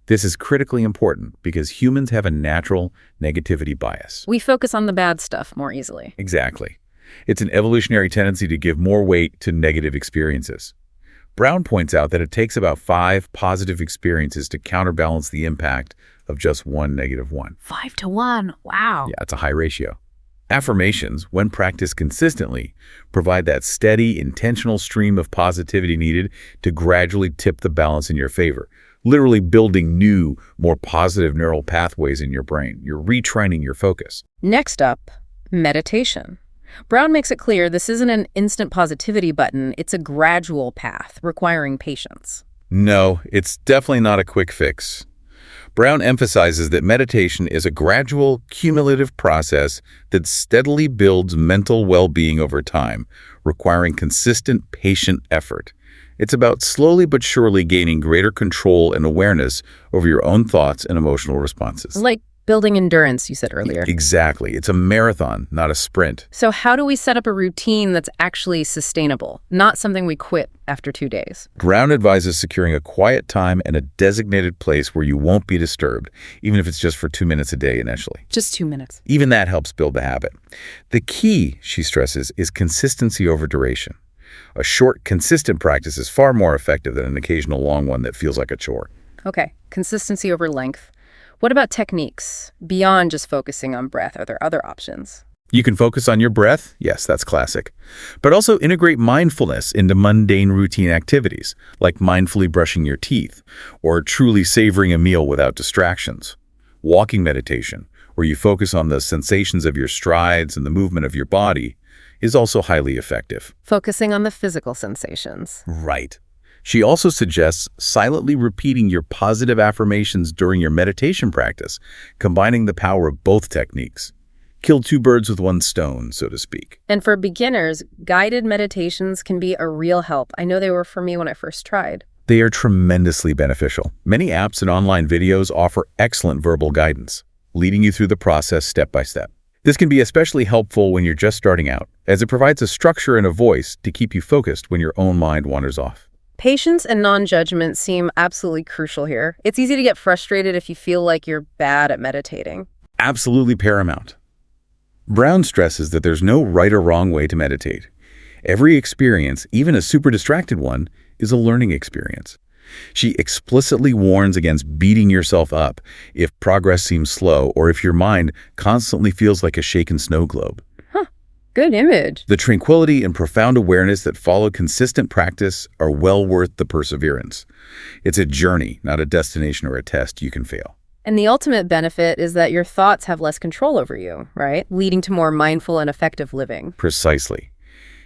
This is critically important because humans have a natural negativity bias. We focus on the bad stuff more easily. Exactly. It's an evolutionary tendency to give more weight to negative experiences. Brown points out that it takes about 5 positive experiences to counterbalance the impact of just one negative one. 5 to 1. Wow. Yeah, it's a high ratio. Affirmations, when practiced consistently, provide that steady, intentional stream of positivity needed to gradually tip the balance in your favor, literally building new, more positive neural pathways in your brain. You're retraining your focus. Next up, meditation. Brown makes it clear this isn't an instant positivity button, it's a gradual path requiring patience. No, it's definitely not a quick fix. Brown emphasizes that meditation is a gradual, cumulative process that steadily builds mental well-being over time, requiring consistent, patient effort. It's about slowly but surely gaining greater control and awareness over your own thoughts and emotional responses. Like building endurance, you said earlier. Exactly. It's a marathon, not a sprint. So how do we set up a routine that's actually sustainable, not something we quit after 2 days? Brown advises securing a quiet time and a designated place where you won't be disturbed, even if it's just for 2 minutes a day initially. Just 2 minutes. Even that helps build the habit. The key, she stresses, is consistency over duration. A short, consistent practice is far more effective than an occasional long one that feels like a chore. Okay, consistency over length. What about techniques? Beyond just focusing on breath, are there other options? You can focus on your breath. Yes, that's classic. But also integrate mindfulness into mundane routine activities, like mindfully brushing your teeth or truly savoring a meal without distractions. Walking meditation, where you focus on the sensations of your strides and the movement of your body, is also highly effective. Focusing on the physical sensations. Right. She also suggests silently repeating your positive affirmations during your meditation practice, combining the power of both techniques. Kill two birds with one stone, so to speak. And for beginners, guided meditations can be a real help. I know they were for me when I first tried. They are tremendously beneficial. Many apps and online videos offer excellent verbal guidance, leading you through the process step by step. This can be especially helpful when you're just starting out, as it provides a structure and a voice to keep you focused when your own mind wanders off. Patience and non-judgment seem absolutely crucial here. It's easy to get frustrated if you feel like you're bad at meditating. Absolutely paramount. Brown stresses that there's no right or wrong way to meditate. Every experience, even a super distracted one, is a learning experience. She explicitly warns against beating yourself up if progress seems slow or if your mind constantly feels like a shaken snow globe. Good image. The tranquility and profound awareness that follow consistent practice are well worth the perseverance. It's a journey, not a destination or a test you can fail. And the ultimate benefit is that your thoughts have less control over you, right? Leading to more mindful and effective living. Precisely.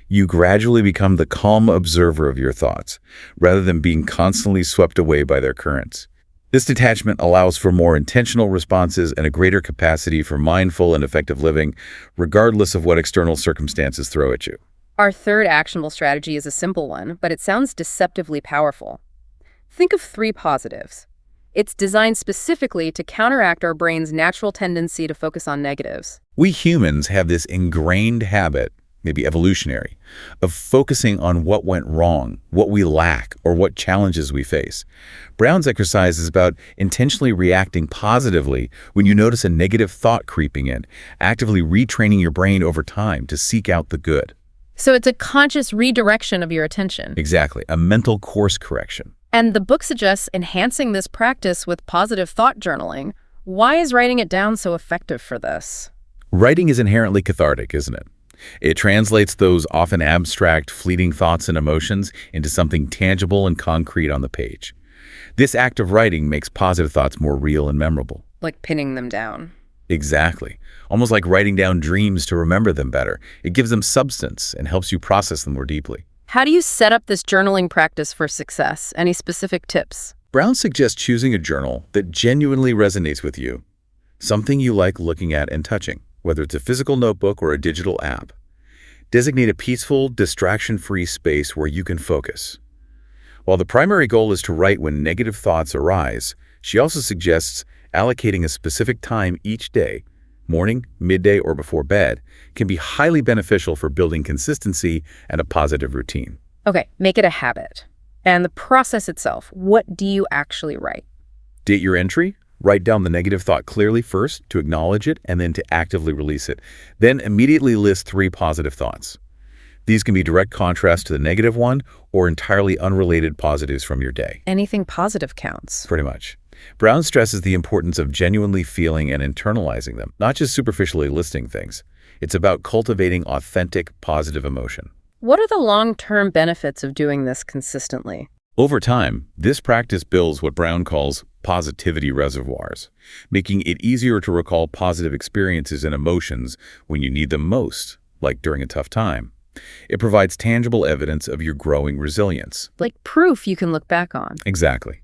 You gradually become the calm observer of your thoughts, rather than being constantly swept away by their currents. This detachment allows for more intentional responses and a greater capacity for mindful and effective living, regardless of what external circumstances throw at you. Our third actionable strategy is a simple one, but it sounds deceptively powerful. Think of 3 positives. It's designed specifically to counteract our brain's natural tendency to focus on negatives. We humans have this ingrained habit, maybe evolutionary, of focusing on what went wrong, what we lack, or what challenges we face. Brown's exercise is about intentionally reacting positively when you notice a negative thought creeping in, actively retraining your brain over time to seek out the good. So it's a conscious redirection of your attention. Exactly, a mental course correction. And the book suggests enhancing this practice with positive thought journaling. Why is writing it down so effective for this? Writing is inherently cathartic, isn't it? It translates those often abstract, fleeting thoughts and emotions into something tangible and concrete on the page. This act of writing makes positive thoughts more real and memorable. Like pinning them down. Exactly. Almost like writing down dreams to remember them better. It gives them substance and helps you process them more deeply. How do you set up this journaling practice for success? Any specific tips? Brown suggests choosing a journal that genuinely resonates with you, something you like looking at and touching, whether it's a physical notebook or a digital app. Designate a peaceful, distraction-free space where you can focus. While the primary goal is to write when negative thoughts arise, she also suggests allocating a specific time each day, morning, midday, or before bed, can be highly beneficial for building consistency and a positive routine. Okay, make it a habit. And the process itself, what do you actually write? Date your entry. Write down the negative thought clearly first to acknowledge it and then to actively release it. Then immediately list 3 positive thoughts. These can be direct contrast to the negative one or entirely unrelated positives from your day. Anything positive counts. Pretty much. Brown stresses the importance of genuinely feeling and internalizing them, not just superficially listing things. It's about cultivating authentic, positive emotion. What are the long-term benefits of doing this consistently? Over time, this practice builds what Brown calls positivity reservoirs, making it easier to recall positive experiences and emotions when you need them most, like during a tough time. It provides tangible evidence of your growing resilience. Like proof you can look back on. Exactly.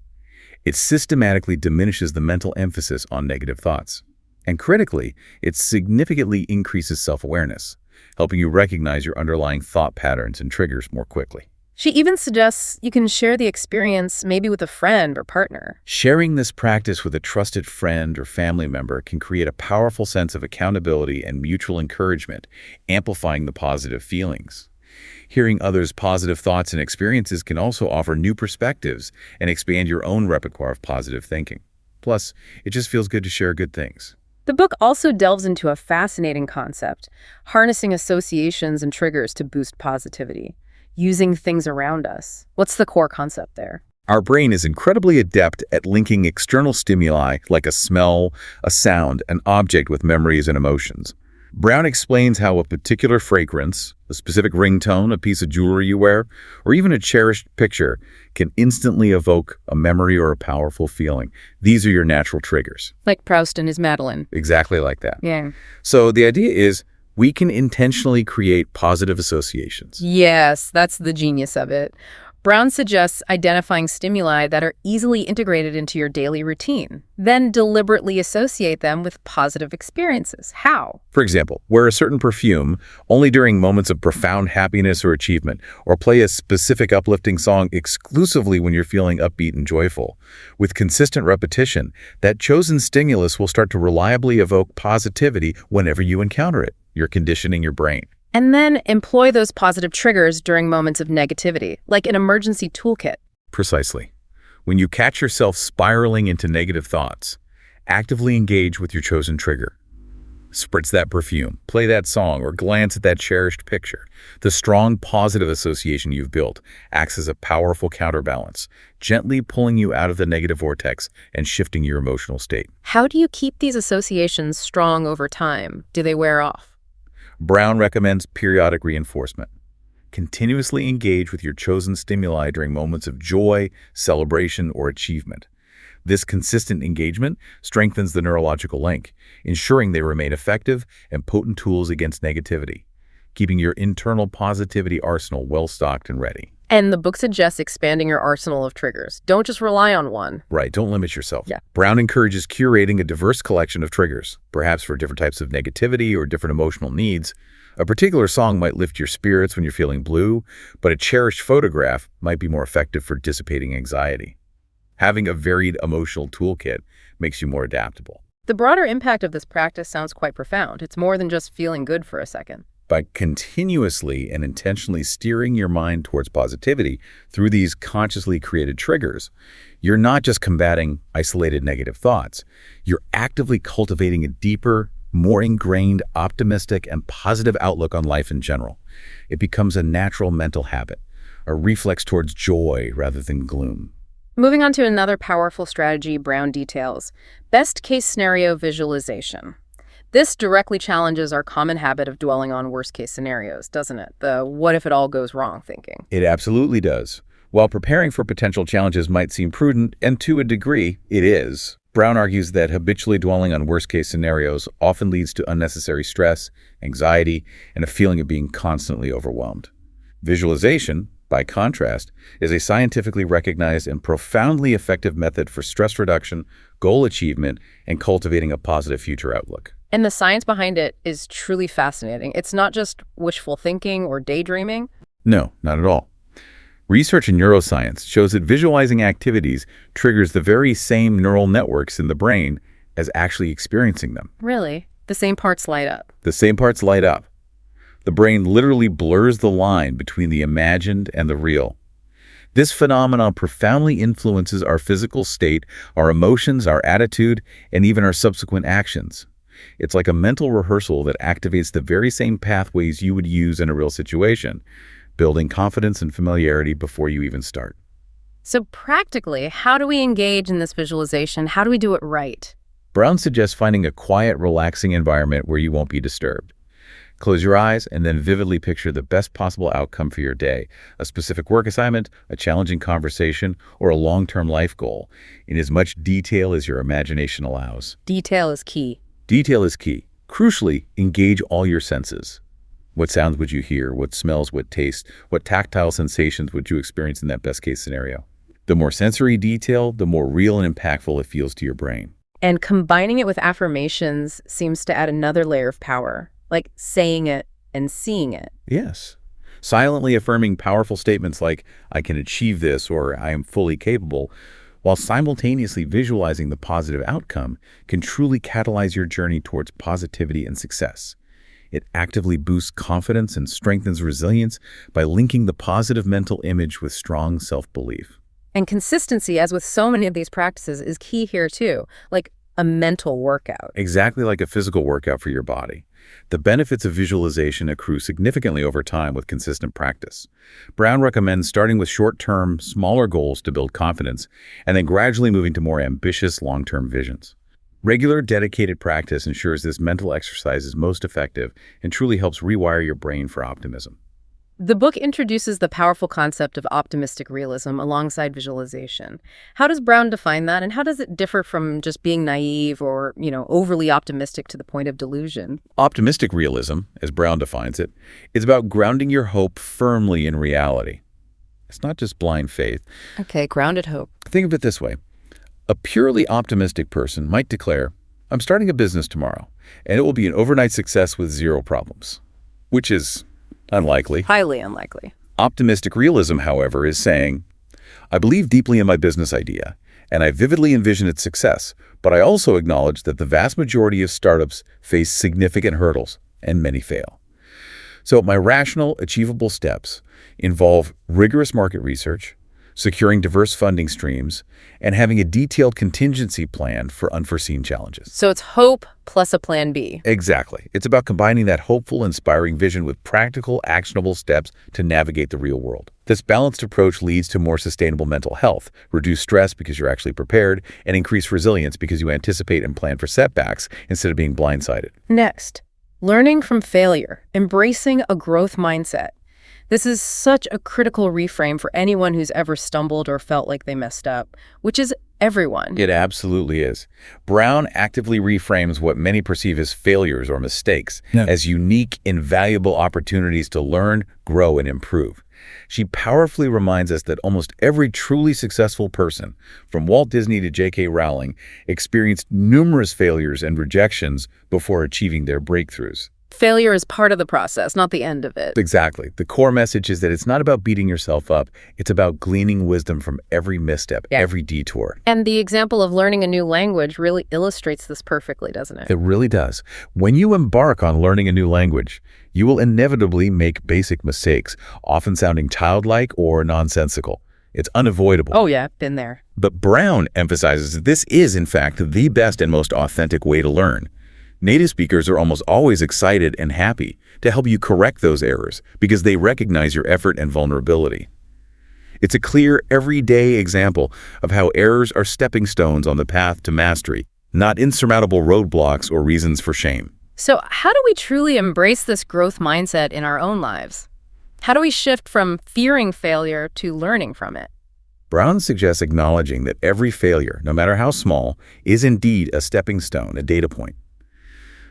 It systematically diminishes the mental emphasis on negative thoughts. And critically, it significantly increases self-awareness, helping you recognize your underlying thought patterns and triggers more quickly. She even suggests you can share the experience maybe with a friend or partner. Sharing this practice with a trusted friend or family member can create a powerful sense of accountability and mutual encouragement, amplifying the positive feelings. Hearing others' positive thoughts and experiences can also offer new perspectives and expand your own repertoire of positive thinking. Plus, it just feels good to share good things. The book also delves into a fascinating concept, harnessing associations and triggers to boost positivity. Using things around us. What's the core concept there? Our brain is incredibly adept at linking external stimuli like a smell, a sound, an object with memories and emotions. Brown explains how a particular fragrance, a specific ringtone, a piece of jewelry you wear, or even a cherished picture can instantly evoke a memory or a powerful feeling. These are your natural triggers. Like Proust and his Madeline. Exactly like that. Yeah. So the idea is, We can intentionally create positive associations. Yes, that's the genius of it. Brown suggests identifying stimuli that are easily integrated into your daily routine, then deliberately associate them with positive experiences. How? For example, wear a certain perfume only during moments of profound happiness or achievement, or play a specific uplifting song exclusively when you're feeling upbeat and joyful. With consistent repetition, that chosen stimulus will start to reliably evoke positivity whenever you encounter it. You're conditioning your brain. And then employ those positive triggers during moments of negativity, like an emergency toolkit. Precisely. When you catch yourself spiraling into negative thoughts, actively engage with your chosen trigger. Spritz that perfume, play that song, or glance at that cherished picture. The strong positive association you've built acts as a powerful counterbalance, gently pulling you out of the negative vortex and shifting your emotional state. How do you keep these associations strong over time? Do they wear off? Brown recommends periodic reinforcement. Continuously engage with your chosen stimuli during moments of joy, celebration, or achievement. This consistent engagement strengthens the neurological link, ensuring they remain effective and potent tools against negativity, keeping your internal positivity arsenal well-stocked and ready. And the book suggests expanding your arsenal of triggers. Don't just rely on one. Right, don't limit yourself. Yeah. Brown encourages curating a diverse collection of triggers, perhaps for different types of negativity or different emotional needs. A particular song might lift your spirits when you're feeling blue, but a cherished photograph might be more effective for dissipating anxiety. Having a varied emotional toolkit makes you more adaptable. The broader impact of this practice sounds quite profound. It's more than just feeling good for a second. By continuously and intentionally steering your mind towards positivity through these consciously created triggers, you're not just combating isolated negative thoughts. You're actively cultivating a deeper, more ingrained, optimistic, and positive outlook on life in general. It becomes a natural mental habit, a reflex towards joy rather than gloom. Moving on to another powerful strategy Brown details, best-case scenario visualization. This directly challenges our common habit of dwelling on worst-case scenarios, doesn't it? The what if it all goes wrong thinking. It absolutely does. While preparing for potential challenges might seem prudent, and to a degree, it is, Brown argues that habitually dwelling on worst-case scenarios often leads to unnecessary stress, anxiety, and a feeling of being constantly overwhelmed. Visualization, by contrast, is a scientifically recognized and profoundly effective method for stress reduction, goal achievement, and cultivating a positive future outlook. And the science behind it is truly fascinating. It's not just wishful thinking or daydreaming. No, not at all. Research in neuroscience shows that visualizing activities triggers the very same neural networks in the brain as actually experiencing them. Really? The same parts light up? The same parts light up. The brain literally blurs the line between the imagined and the real. This phenomenon profoundly influences our physical state, our emotions, our attitude, and even our subsequent actions. It's like a mental rehearsal that activates the very same pathways you would use in a real situation, building confidence and familiarity before you even start. So practically, how do we engage in this visualization? How do we do it right? Brown suggests finding a quiet, relaxing environment where you won't be disturbed. Close your eyes and then vividly picture the best possible outcome for your day, a specific work assignment, a challenging conversation, or a long-term life goal, in as much detail as your imagination allows. Detail is key. Detail is key. Crucially, engage all your senses. What sounds would you hear? What smells? What tastes? What tactile sensations would you experience in that best-case scenario? The more sensory detail, the more real and impactful it feels to your brain. And combining it with affirmations seems to add another layer of power, like saying it and seeing it. Yes. Silently affirming powerful statements like, I can achieve this, or I am fully capable, while simultaneously visualizing the positive outcome, can truly catalyze your journey towards positivity and success. It actively boosts confidence and strengthens resilience by linking the positive mental image with strong self-belief. And consistency, as with so many of these practices, is key here too, like a mental workout. Exactly like a physical workout for your body. The benefits of visualization accrue significantly over time with consistent practice. Brown recommends starting with short-term, smaller goals to build confidence, and then gradually moving to more ambitious long-term visions. Regular, dedicated practice ensures this mental exercise is most effective and truly helps rewire your brain for optimism. The book introduces the powerful concept of optimistic realism alongside visualization. How does Brown define that, and how does it differ from just being naive or, overly optimistic to the point of delusion? Optimistic realism, as Brown defines it, is about grounding your hope firmly in reality. It's not just blind faith. Okay, grounded hope. Think of it this way. A purely optimistic person might declare, I'm starting a business tomorrow, and it will be an overnight success with zero problems, which is unlikely. Highly unlikely. Optimistic realism, however, is saying, I believe deeply in my business idea, and I vividly envision its success, but I also acknowledge that the vast majority of startups face significant hurdles, and many fail. So my rational, achievable steps involve rigorous market research, securing diverse funding streams, and having a detailed contingency plan for unforeseen challenges. So it's hope plus a plan B. Exactly. It's about combining that hopeful, inspiring vision with practical, actionable steps to navigate the real world. This balanced approach leads to more sustainable mental health, reduce stress because you're actually prepared, and increase resilience because you anticipate and plan for setbacks instead of being blindsided. Next, learning from failure, embracing a growth mindset. This is such a critical reframe for anyone who's ever stumbled or felt like they messed up, which is everyone. It absolutely is. Brown actively reframes what many perceive as failures or mistakes as unique, invaluable opportunities to learn, grow, and improve. She powerfully reminds us that almost every truly successful person, from Walt Disney to J.K. Rowling, experienced numerous failures and rejections before achieving their breakthroughs. Failure is part of the process, not the end of it. Exactly. The core message is that it's not about beating yourself up. It's about gleaning wisdom from every misstep, every detour. And the example of learning a new language really illustrates this perfectly, doesn't it? It really does. When you embark on learning a new language, you will inevitably make basic mistakes, often sounding childlike or nonsensical. It's unavoidable. Oh yeah, been there. But Brown emphasizes that this is, in fact, the best and most authentic way to learn. Native speakers are almost always excited and happy to help you correct those errors because they recognize your effort and vulnerability. It's a clear, everyday example of how errors are stepping stones on the path to mastery, not insurmountable roadblocks or reasons for shame. So how do we truly embrace this growth mindset in our own lives? How do we shift from fearing failure to learning from it? Brown suggests acknowledging that every failure, no matter how small, is indeed a stepping stone, a data point.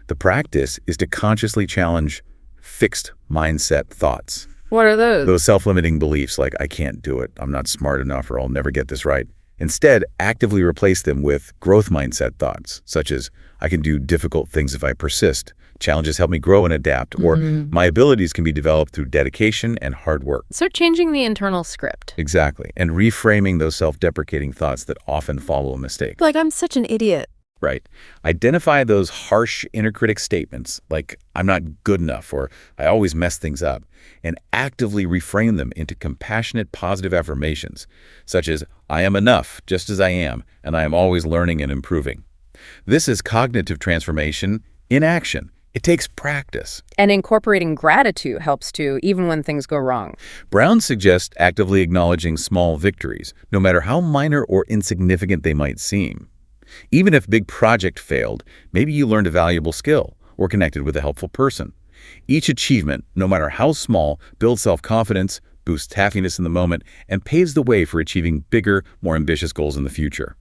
The practice is to consciously challenge fixed mindset thoughts. What are those? Those self-limiting beliefs like, I can't do it, I'm not smart enough, or I'll never get this right. Instead, actively replace them with growth mindset thoughts, such as, I can do difficult things if I persist. Challenges help me grow and adapt, or my abilities can be developed through dedication and hard work. So changing the internal script. Exactly, and reframing those self-deprecating thoughts that often follow a mistake. Like, I'm such an idiot. Right. Identify those harsh inner critic statements like, I'm not good enough, or I always mess things up, and actively reframe them into compassionate, positive affirmations, such as, I am enough just as I am, and I am always learning and improving. This is cognitive transformation in action. It takes practice. And incorporating gratitude helps too, even when things go wrong. Brown suggests actively acknowledging small victories, no matter how minor or insignificant they might seem. Even if a big project failed, maybe you learned a valuable skill or connected with a helpful person. Each achievement, no matter how small, builds self-confidence, boosts happiness in the moment, and paves the way for achieving bigger, more ambitious goals in the future.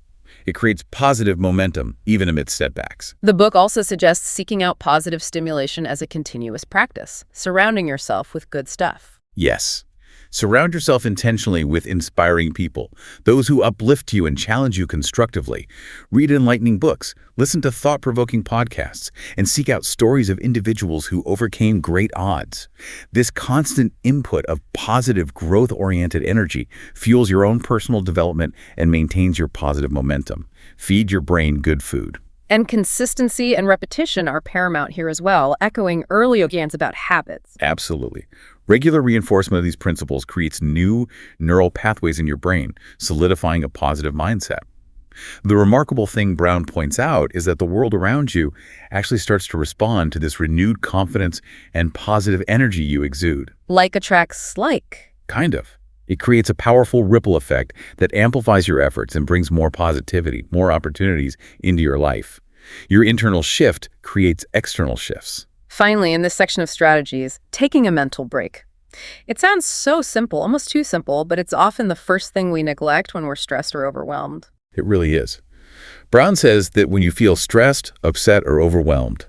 It creates positive momentum, even amidst setbacks. The book also suggests seeking out positive stimulation as a continuous practice, surrounding yourself with good stuff. Yes. Surround yourself intentionally with inspiring people, those who uplift you and challenge you constructively. Read enlightening books, listen to thought-provoking podcasts, and seek out stories of individuals who overcame great odds. This constant input of positive, growth-oriented energy fuels your own personal development and maintains your positive momentum. Feed your brain good food. And consistency and repetition are paramount here as well, echoing earlier Gans about habits. Absolutely. Regular reinforcement of these principles creates new neural pathways in your brain, solidifying a positive mindset. The remarkable thing Brown points out is that the world around you actually starts to respond to this renewed confidence and positive energy you exude. Like attracts like. Kind of. It creates a powerful ripple effect that amplifies your efforts and brings more positivity, more opportunities into your life. Your internal shift creates external shifts. Finally, in this section of strategies, taking a mental break. It sounds so simple, almost too simple, but it's often the first thing we neglect when we're stressed or overwhelmed. It really is. Brown says that when you feel stressed, upset, or overwhelmed,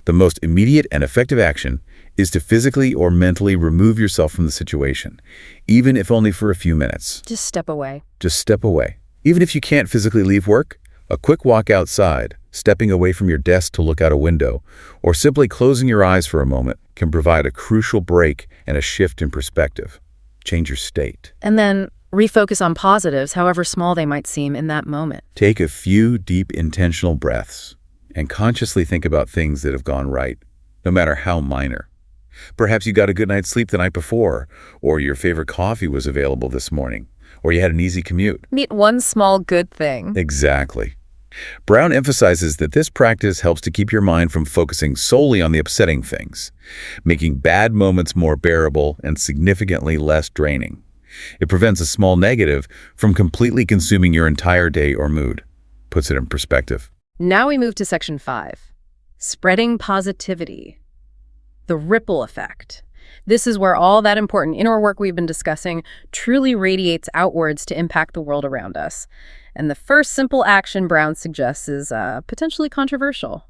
the most immediate and effective action is to physically or mentally remove yourself from the situation, even if only for a few minutes. Just step away. Just step away. Even if you can't physically leave work, a quick walk outside, stepping away from your desk to look out a window, or simply closing your eyes for a moment can provide a crucial break and a shift in perspective. Change your state. And then refocus on positives, however small they might seem in that moment. Take a few deep, intentional breaths and consciously think about things that have gone right, no matter how minor. Perhaps you got a good night's sleep the night before, or your favorite coffee was available this morning, or you had an easy commute. Meet one small good thing. Exactly. Brown emphasizes that this practice helps to keep your mind from focusing solely on the upsetting things, making bad moments more bearable and significantly less draining. It prevents a small negative from completely consuming your entire day or mood. Puts it in perspective. Now we move to section 5, spreading positivity. The ripple effect. This is where all that important inner work we've been discussing truly radiates outwards to impact the world around us. And the first simple action Brown suggests is potentially controversial.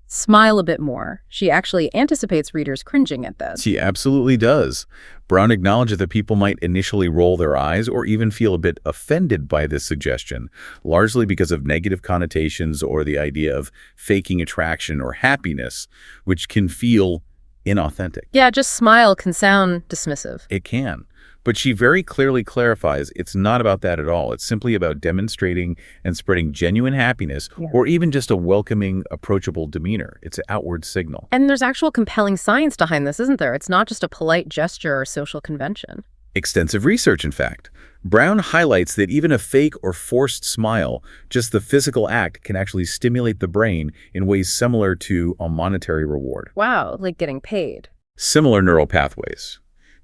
Smile a bit more. She actually anticipates readers cringing at this. She absolutely does. Brown acknowledges that people might initially roll their eyes or even feel a bit offended by this suggestion, largely because of negative connotations or the idea of faking attraction or happiness, which can feel inauthentic. Yeah, just smile can sound dismissive. It can. But she very clearly clarifies it's not about that at all. It's simply about demonstrating and spreading genuine happiness, or even just a welcoming, approachable demeanor. It's an outward signal. And there's actual compelling science behind this, isn't there? It's not just a polite gesture or social convention. Extensive research, in fact. Brown highlights that even a fake or forced smile, just the physical act, can actually stimulate the brain in ways similar to a monetary reward. Wow, like getting paid. Similar neural pathways.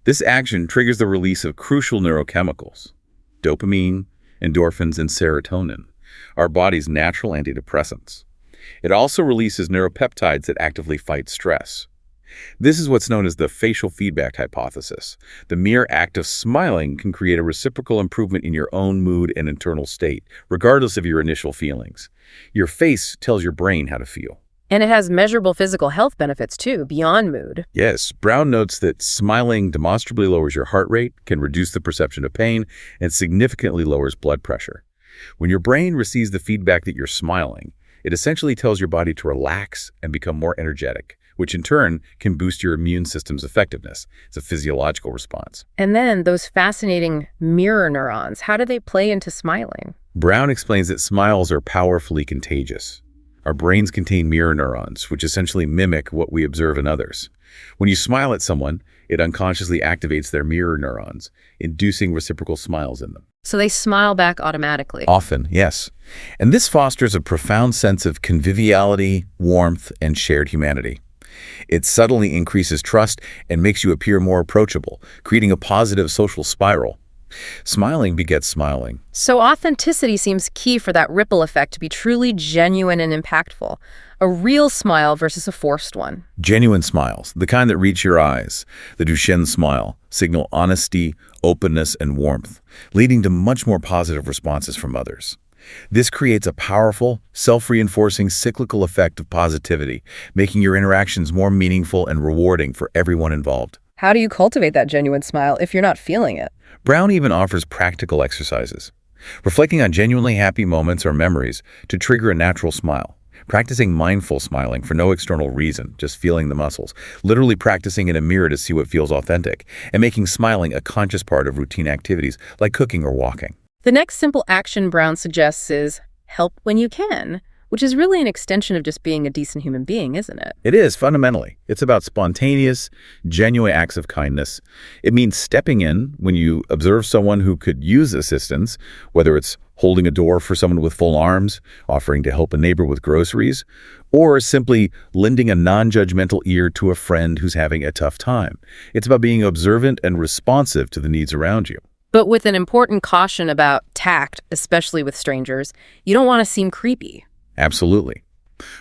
This action triggers the release of crucial neurochemicals, dopamine, endorphins, and serotonin, our body's natural antidepressants. It also releases neuropeptides that actively fight stress. This is what's known as the facial feedback hypothesis. The mere act of smiling can create a reciprocal improvement in your own mood and internal state, regardless of your initial feelings. Your face tells your brain how to feel. And it has measurable physical health benefits, too, beyond mood. Yes, Brown notes that smiling demonstrably lowers your heart rate, can reduce the perception of pain, and significantly lowers blood pressure. When your brain receives the feedback that you're smiling, it essentially tells your body to relax and become more energetic, which in turn can boost your immune system's effectiveness. It's a physiological response. And then those fascinating mirror neurons, how do they play into smiling? Brown explains that smiles are powerfully contagious. Our brains contain mirror neurons, which essentially mimic what we observe in others. When you smile at someone, it unconsciously activates their mirror neurons, inducing reciprocal smiles in them. So they smile back automatically. Often, yes. And this fosters a profound sense of conviviality, warmth, and shared humanity. It subtly increases trust and makes you appear more approachable, creating a positive social spiral. Smiling begets smiling. So authenticity seems key for that ripple effect to be truly genuine and impactful. A real smile versus a forced one. Genuine smiles, the kind that reach your eyes, the Duchenne smile, signal honesty, openness, and warmth, leading to much more positive responses from others. This creates a powerful, self-reinforcing cyclical effect of positivity, making your interactions more meaningful and rewarding for everyone involved. How do you cultivate that genuine smile if you're not feeling it? Brown even offers practical exercises, reflecting on genuinely happy moments or memories to trigger a natural smile, practicing mindful smiling for no external reason, just feeling the muscles, literally practicing in a mirror to see what feels authentic, and making smiling a conscious part of routine activities like cooking or walking. The next simple action Brown suggests is help when you can, which is really an extension of just being a decent human being, isn't it? It is, fundamentally. It's about spontaneous, genuine acts of kindness. It means stepping in when you observe someone who could use assistance, whether it's holding a door for someone with full arms, offering to help a neighbor with groceries, or simply lending a non-judgmental ear to a friend who's having a tough time. It's about being observant and responsive to the needs around you. But with an important caution about tact, especially with strangers. You don't want to seem creepy. Absolutely.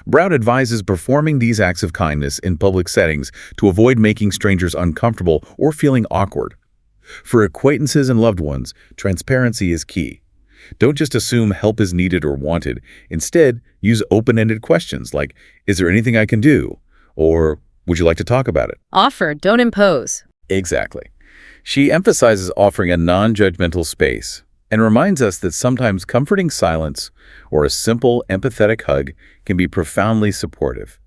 Brown advises performing these acts of kindness in public settings to avoid making strangers uncomfortable or feeling awkward. For acquaintances and loved ones, transparency is key. Don't just assume help is needed or wanted. Instead, use open-ended questions like, "Is there anything I can do?" Or, "Would you like to talk about it?" Offer, don't impose. Exactly. She emphasizes offering a non-judgmental space and reminds us that sometimes comforting silence or a simple, empathetic hug can be profoundly supportive.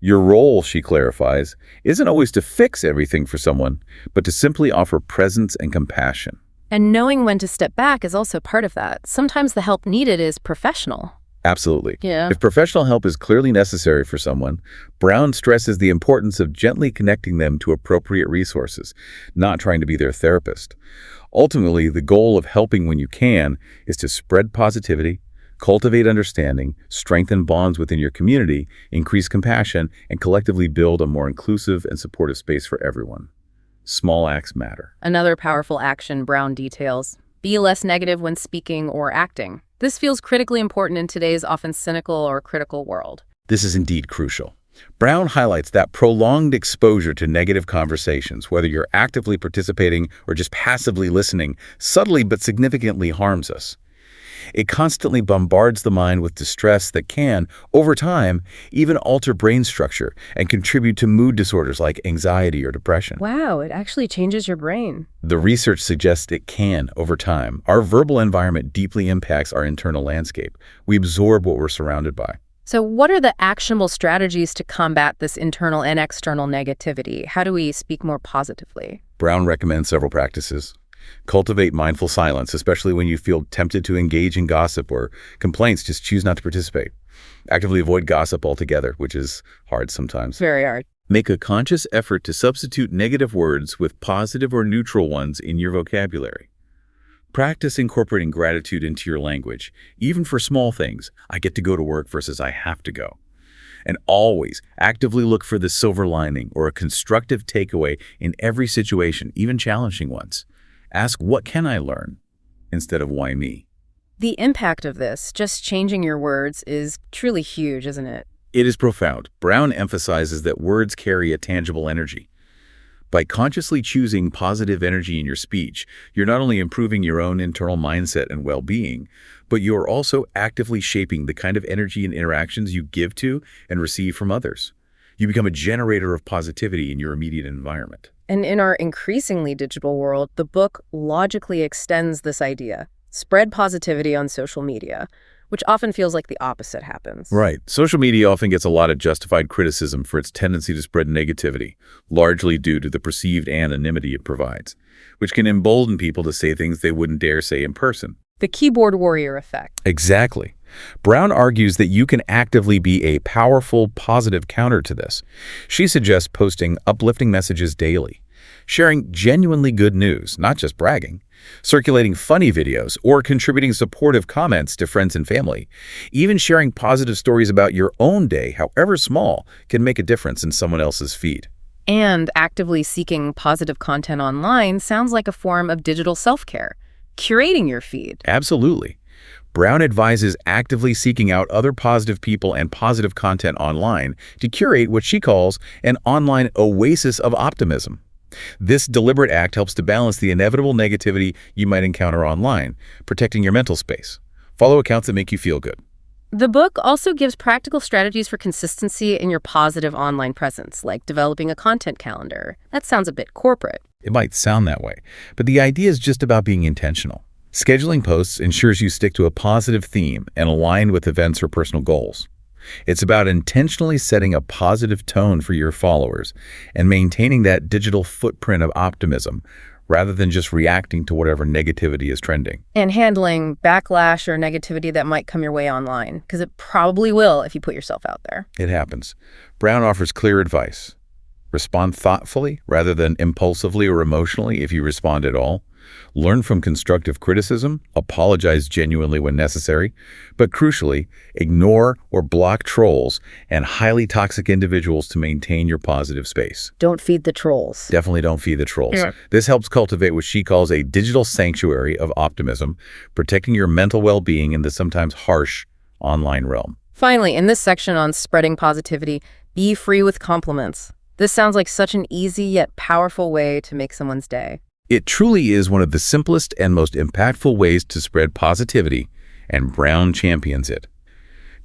Your role, she clarifies, isn't always to fix everything for someone, but to simply offer presence and compassion. And knowing when to step back is also part of that. Sometimes the help needed is professional. Absolutely. Yeah. If professional help is clearly necessary for someone, Brown stresses the importance of gently connecting them to appropriate resources, not trying to be their therapist. Ultimately, the goal of helping when you can is to spread positivity, cultivate understanding, strengthen bonds within your community, increase compassion, and collectively build a more inclusive and supportive space for everyone. Small acts matter. Another powerful action Brown details: be less negative when speaking or acting. This feels critically important in today's often cynical or critical world. This is indeed crucial. Brown highlights that prolonged exposure to negative conversations, whether you're actively participating or just passively listening, subtly but significantly harms us. It constantly bombards the mind with distress that can, over time, even alter brain structure and contribute to mood disorders like anxiety or depression. Wow, it actually changes your brain. The research suggests it can, over time. Our verbal environment deeply impacts our internal landscape. We absorb what we're surrounded by. So what are the actionable strategies to combat this internal and external negativity? How do we speak more positively? Brown recommends several practices. Cultivate mindful silence, especially when you feel tempted to engage in gossip or complaints. Just choose not to participate. Actively avoid gossip altogether, which is hard sometimes. Very hard. Make a conscious effort to substitute negative words with positive or neutral ones in your vocabulary. Practice incorporating gratitude into your language, even for small things. I get to go to work versus I have to go. And always actively look for the silver lining or a constructive takeaway in every situation, even challenging ones. Ask, what can I learn? Instead of why me? The impact of this, just changing your words, is truly huge, isn't it? It is profound. Brown emphasizes that words carry a tangible energy. By consciously choosing positive energy in your speech, you're not only improving your own internal mindset and well-being, but you're also actively shaping the kind of energy and interactions you give to and receive from others. You become a generator of positivity in your immediate environment. And in our increasingly digital world, the book logically extends this idea. Spread positivity on social media, which often feels like the opposite happens. Right. Social media often gets a lot of justified criticism for its tendency to spread negativity, largely due to the perceived anonymity it provides, which can embolden people to say things they wouldn't dare say in person. The keyboard warrior effect. Exactly. Brown argues that you can actively be a powerful, positive counter to this. She suggests posting uplifting messages daily, sharing genuinely good news, not just bragging, circulating funny videos, or contributing supportive comments to friends and family. Even sharing positive stories about your own day, however small, can make a difference in someone else's feed. And actively seeking positive content online sounds like a form of digital self-care. Curating your feed. Absolutely. Brown advises actively seeking out other positive people and positive content online to curate what she calls an online oasis of optimism. This deliberate act helps to balance the inevitable negativity you might encounter online, protecting your mental space. Follow accounts that make you feel good. The book also gives practical strategies for consistency in your positive online presence, like developing a content calendar. That sounds a bit corporate. It might sound that way, but the idea is just about being intentional. Scheduling posts ensures you stick to a positive theme and align with events or personal goals. It's about intentionally setting a positive tone for your followers and maintaining that digital footprint of optimism rather than just reacting to whatever negativity is trending. And handling backlash or negativity that might come your way online, because it probably will if you put yourself out there. It happens. Brown offers clear advice. Respond thoughtfully rather than impulsively or emotionally if you respond at all. Learn from constructive criticism, apologize genuinely when necessary, but crucially, ignore or block trolls and highly toxic individuals to maintain your positive space. Don't feed the trolls. Definitely don't feed the trolls. Yeah. This helps cultivate what she calls a digital sanctuary of optimism, protecting your mental well-being in the sometimes harsh online realm. Finally, in this section on spreading positivity, be free with compliments. This sounds like such an easy yet powerful way to make someone's day. It truly is one of the simplest and most impactful ways to spread positivity, and Brown champions it.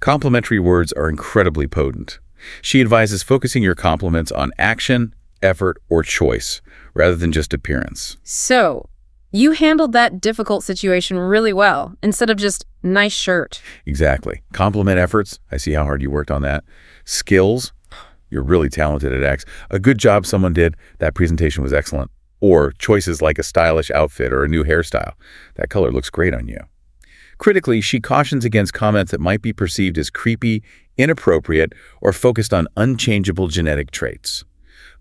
Complimentary words are incredibly potent. She advises focusing your compliments on action, effort, or choice, rather than just appearance. So, you handled that difficult situation really well, instead of just, nice shirt. Exactly. Compliment efforts, I see how hard you worked on that. Skills, you're really talented at X. A good job someone did, that presentation was excellent. Or choices like a stylish outfit or a new hairstyle. That color looks great on you. Critically, she cautions against comments that might be perceived as creepy, inappropriate, or focused on unchangeable genetic traits.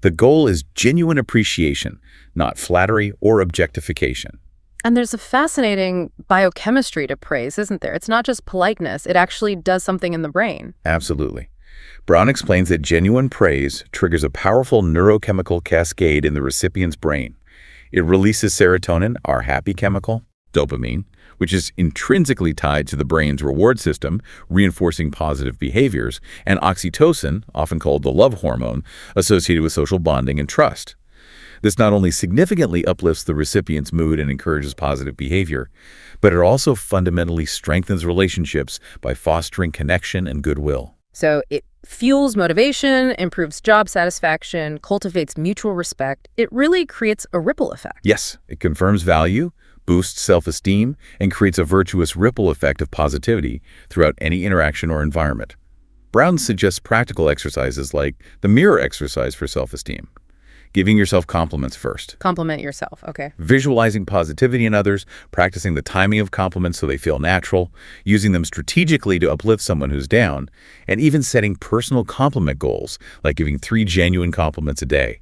The goal is genuine appreciation, not flattery or objectification. And there's a fascinating biochemistry to praise, isn't there? It's not just politeness, it actually does something in the brain. Absolutely. Brown explains that genuine praise triggers a powerful neurochemical cascade in the recipient's brain. It releases serotonin, our happy chemical, dopamine, which is intrinsically tied to the brain's reward system, reinforcing positive behaviors, and oxytocin, often called the love hormone, associated with social bonding and trust. This not only significantly uplifts the recipient's mood and encourages positive behavior, but it also fundamentally strengthens relationships by fostering connection and goodwill. So it fuels motivation, improves job satisfaction, cultivates mutual respect. It really creates a ripple effect. Yes, it confirms value, boosts self-esteem, and creates a virtuous ripple effect of positivity throughout any interaction or environment. Brown suggests practical exercises like the mirror exercise for self-esteem, giving yourself compliments first. Compliment yourself, okay. Visualizing positivity in others, practicing the timing of compliments so they feel natural, using them strategically to uplift someone who's down, and even setting personal compliment goals, like giving 3 genuine compliments a day.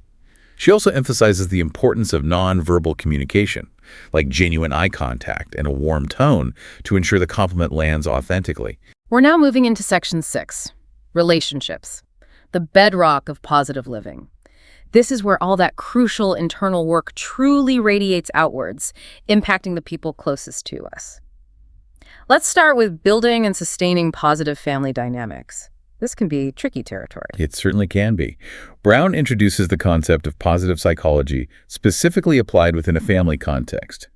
She also emphasizes the importance of non-verbal communication, like genuine eye contact and a warm tone, to ensure the compliment lands authentically. We're now moving into section 6, relationships, the bedrock of positive living. This is where all that crucial internal work truly radiates outwards, impacting the people closest to us. Let's start with building and sustaining positive family dynamics. This can be tricky territory. It certainly can be. Brown introduces the concept of positive psychology specifically applied within a family context.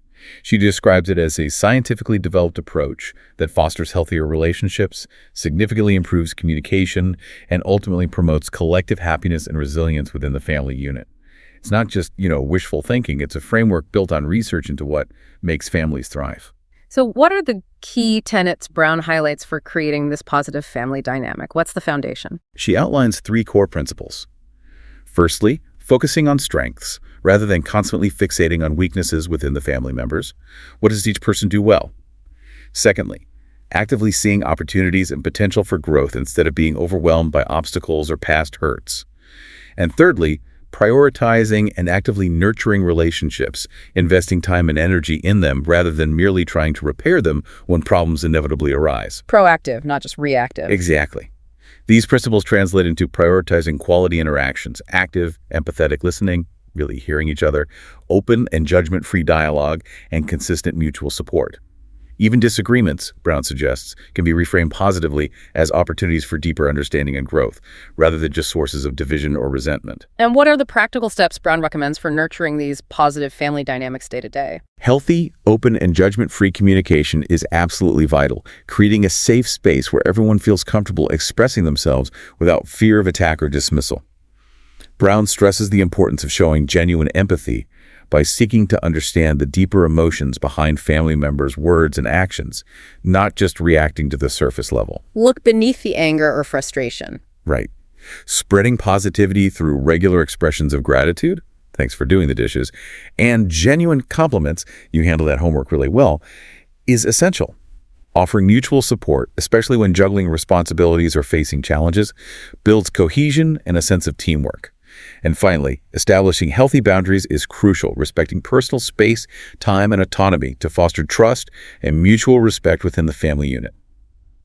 She describes it as a scientifically developed approach that fosters healthier relationships, significantly improves communication, and ultimately promotes collective happiness and resilience within the family unit. It's not just, wishful thinking. It's a framework built on research into what makes families thrive. So what are the key tenets Brown highlights for creating this positive family dynamic? What's the foundation? She outlines 3 core principles. Firstly, focusing on strengths, rather than constantly fixating on weaknesses within the family members. What does each person do well? Secondly, actively seeing opportunities and potential for growth instead of being overwhelmed by obstacles or past hurts. And thirdly, prioritizing and actively nurturing relationships, investing time and energy in them rather than merely trying to repair them when problems inevitably arise. Proactive, not just reactive. Exactly. These principles translate into prioritizing quality interactions, active, empathetic listening, really hearing each other, open and judgment-free dialogue, and consistent mutual support. Even disagreements, Brown suggests, can be reframed positively as opportunities for deeper understanding and growth, rather than just sources of division or resentment. And what are the practical steps Brown recommends for nurturing these positive family dynamics day to day? Healthy, open, and judgment-free communication is absolutely vital, creating a safe space where everyone feels comfortable expressing themselves without fear of attack or dismissal. Brown stresses the importance of showing genuine empathy by seeking to understand the deeper emotions behind family members' words and actions, not just reacting to the surface level. Look beneath the anger or frustration. Right. Spreading positivity through regular expressions of gratitude, thanks for doing the dishes, and genuine compliments, you handle that homework really well, is essential. Offering mutual support, especially when juggling responsibilities or facing challenges, builds cohesion and a sense of teamwork. And finally, establishing healthy boundaries is crucial, respecting personal space, time, and autonomy to foster trust and mutual respect within the family unit.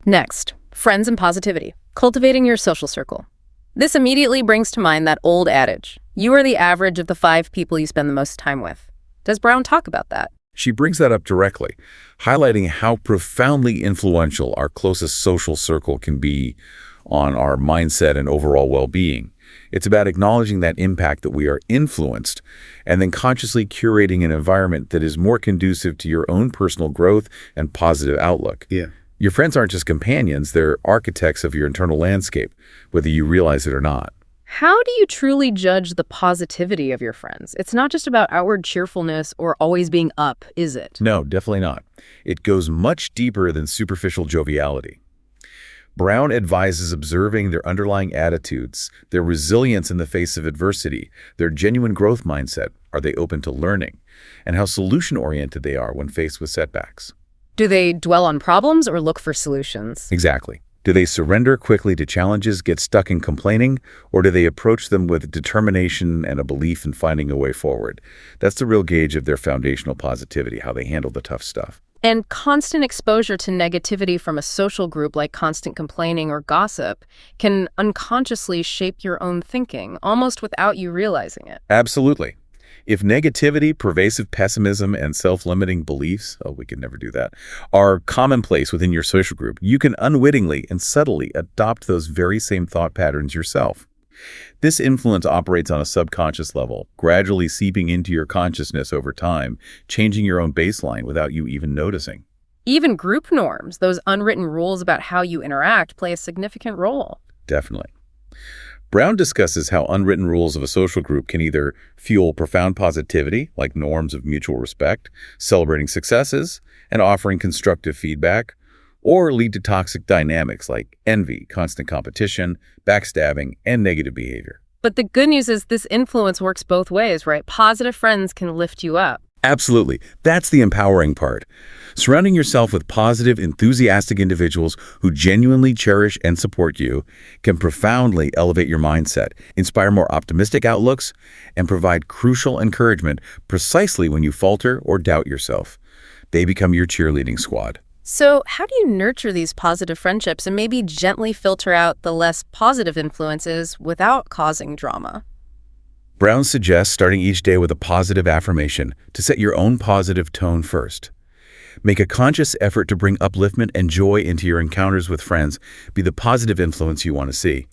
Next, friends and positivity. Cultivating your social circle. This immediately brings to mind that old adage, you are the average of the 5 people you spend the most time with. Does Brown talk about that? She brings that up directly, highlighting how profoundly influential our closest social circle can be on our mindset and overall well-being. It's about acknowledging that impact that we are influenced and then consciously curating an environment that is more conducive to your own personal growth and positive outlook. Yeah. Your friends aren't just companions, they're architects of your internal landscape, whether you realize it or not. How do you truly judge the positivity of your friends? It's not just about outward cheerfulness or always being up, is it? No, definitely not. It goes much deeper than superficial joviality. Brown advises observing their underlying attitudes, their resilience in the face of adversity, their genuine growth mindset, are they open to learning, and how solution-oriented they are when faced with setbacks. Do they dwell on problems or look for solutions? Exactly. Do they surrender quickly to challenges, get stuck in complaining, or do they approach them with determination and a belief in finding a way forward? That's the real gauge of their foundational positivity, how they handle the tough stuff. And constant exposure to negativity from a social group like constant complaining or gossip can unconsciously shape your own thinking, almost without you realizing it. Absolutely. If negativity, pervasive pessimism, and self-limiting beliefs, we could never do that, are commonplace within your social group, you can unwittingly and subtly adopt those very same thought patterns yourself. This influence operates on a subconscious level, gradually seeping into your consciousness over time, changing your own baseline without you even noticing. Even group norms, those unwritten rules about how you interact, play a significant role. Definitely. Brown discusses how unwritten rules of a social group can either fuel profound positivity, like norms of mutual respect, celebrating successes, and offering constructive feedback, or lead to toxic dynamics like envy, constant competition, backstabbing, and negative behavior. But the good news is this influence works both ways, right? Positive friends can lift you up. Absolutely. That's the empowering part. Surrounding yourself with positive, enthusiastic individuals who genuinely cherish and support you can profoundly elevate your mindset, inspire more optimistic outlooks, and provide crucial encouragement precisely when you falter or doubt yourself. They become your cheerleading squad. So how do you nurture these positive friendships and maybe gently filter out the less positive influences without causing drama? Brown suggests starting each day with a positive affirmation to set your own positive tone first. Make a conscious effort to bring upliftment and joy into your encounters with friends. Be the positive influence you want to see.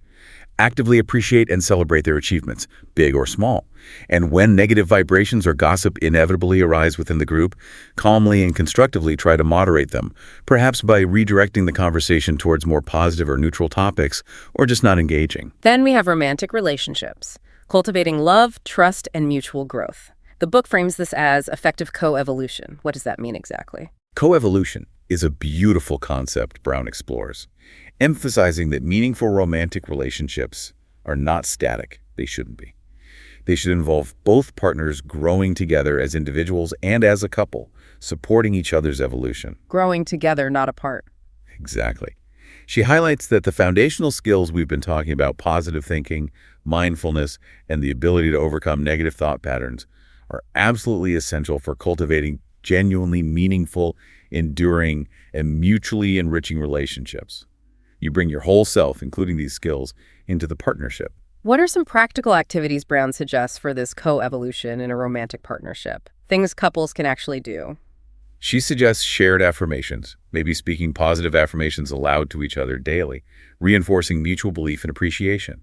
Actively appreciate and celebrate their achievements, big or small. And when negative vibrations or gossip inevitably arise within the group, calmly and constructively try to moderate them, perhaps by redirecting the conversation towards more positive or neutral topics, or just not engaging. Then we have romantic relationships, cultivating love, trust, and mutual growth. The book frames this as effective co-evolution. What does that mean exactly? Co-evolution is a beautiful concept Brown explores, emphasizing that meaningful romantic relationships are not static. They shouldn't be. They should involve both partners growing together as individuals and as a couple, supporting each other's evolution. Growing together, not apart. Exactly. She highlights that the foundational skills we've been talking about, positive thinking, mindfulness, and the ability to overcome negative thought patterns, are absolutely essential for cultivating genuinely meaningful, enduring, and mutually enriching relationships. You bring your whole self, including these skills, into the partnership. What are some practical activities Brown suggests for this co-evolution in a romantic partnership? Things couples can actually do. She suggests shared affirmations, maybe speaking positive affirmations aloud to each other daily, reinforcing mutual belief and appreciation.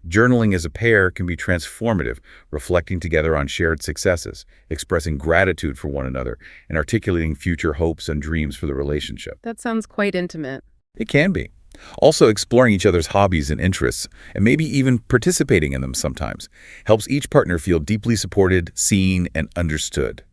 Journaling as a pair can be transformative, reflecting together on shared successes, expressing gratitude for one another, and articulating future hopes and dreams for the relationship. That sounds quite intimate. It can be. Also, exploring each other's hobbies and interests, and maybe even participating in them sometimes, helps each partner feel deeply supported, seen, and understood.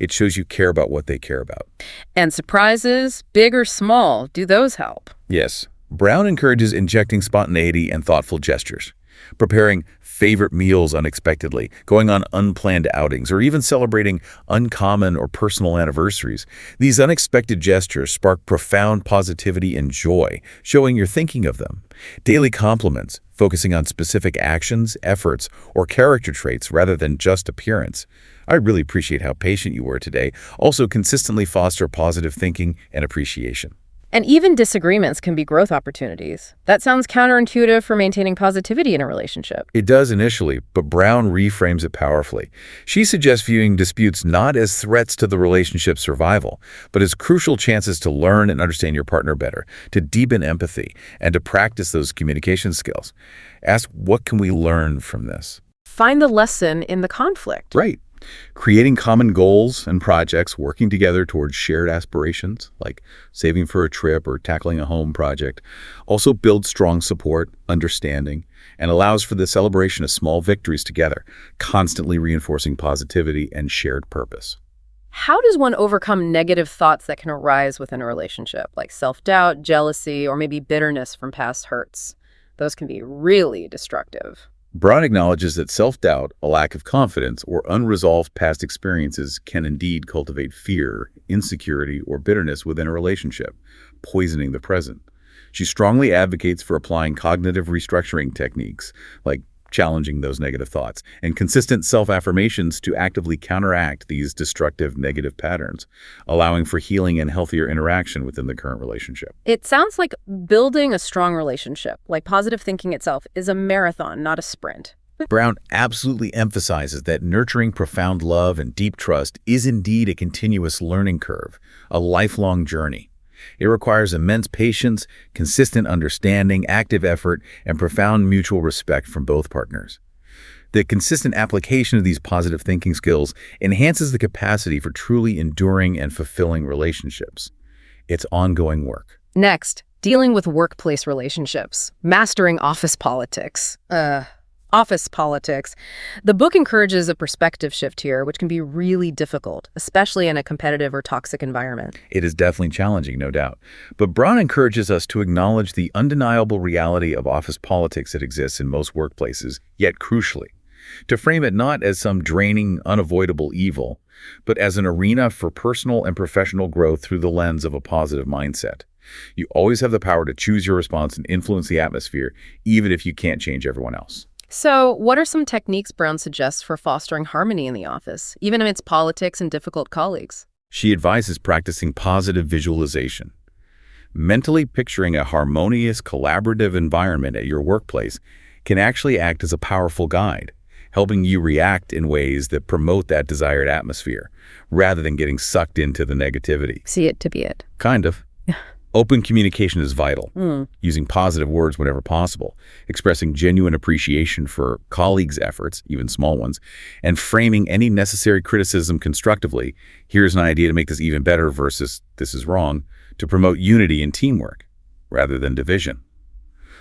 It shows you care about what they care about. And surprises, big or small, do those help? Yes. Brown encourages injecting spontaneity and thoughtful gestures, preparing favorite meals unexpectedly, going on unplanned outings, or even celebrating uncommon or personal anniversaries. These unexpected gestures spark profound positivity and joy, showing you're thinking of them. Daily compliments, focusing on specific actions, efforts, or character traits rather than just appearance. I really appreciate how patient you were today. Also consistently foster positive thinking and appreciation. And even disagreements can be growth opportunities. That sounds counterintuitive for maintaining positivity in a relationship. It does initially, but Brown reframes it powerfully. She suggests viewing disputes not as threats to the relationship's survival, but as crucial chances to learn and understand your partner better, to deepen empathy, and to practice those communication skills. Ask, what can we learn from this? Find the lesson in the conflict. Right. Creating common goals and projects, working together towards shared aspirations, like saving for a trip or tackling a home project, also builds strong support, understanding, and allows for the celebration of small victories together, constantly reinforcing positivity and shared purpose. How does one overcome negative thoughts that can arise within a relationship, like self-doubt, jealousy, or maybe bitterness from past hurts? Those can be really destructive. Brown acknowledges that self-doubt, a lack of confidence, or unresolved past experiences can indeed cultivate fear, insecurity, or bitterness within a relationship, poisoning the present. She strongly advocates for applying cognitive restructuring techniques, like challenging those negative thoughts, and consistent self-affirmations to actively counteract these destructive negative patterns, allowing for healing and healthier interaction within the current relationship. It sounds like building a strong relationship, like positive thinking itself, is a marathon, not a sprint. Brown absolutely emphasizes that nurturing profound love and deep trust is indeed a continuous learning curve, a lifelong journey. It requires immense patience, consistent understanding, active effort, and profound mutual respect from both partners. The consistent application of these positive thinking skills enhances the capacity for truly enduring and fulfilling relationships. It's ongoing work. Next, dealing with workplace relationships, mastering office politics. Office politics. The book encourages a perspective shift here, which can be really difficult, especially in a competitive or toxic environment. It is definitely challenging, no doubt. But Brown encourages us to acknowledge the undeniable reality of office politics that exists in most workplaces, yet crucially, to frame it not as some draining, unavoidable evil, but as an arena for personal and professional growth through the lens of a positive mindset. You always have the power to choose your response and influence the atmosphere, even if you can't change everyone else. So, what are some techniques Brown suggests for fostering harmony in the office, even amidst politics and difficult colleagues? She advises practicing positive visualization. Mentally picturing a harmonious, collaborative environment at your workplace can actually act as a powerful guide, helping you react in ways that promote that desired atmosphere, rather than getting sucked into the negativity. See it to be it. Kind of. Open communication is vital, using positive words whenever possible, expressing genuine appreciation for colleagues' efforts, even small ones, and framing any necessary criticism constructively. Here's an idea to make this even better versus this is wrong, to promote unity and teamwork rather than division.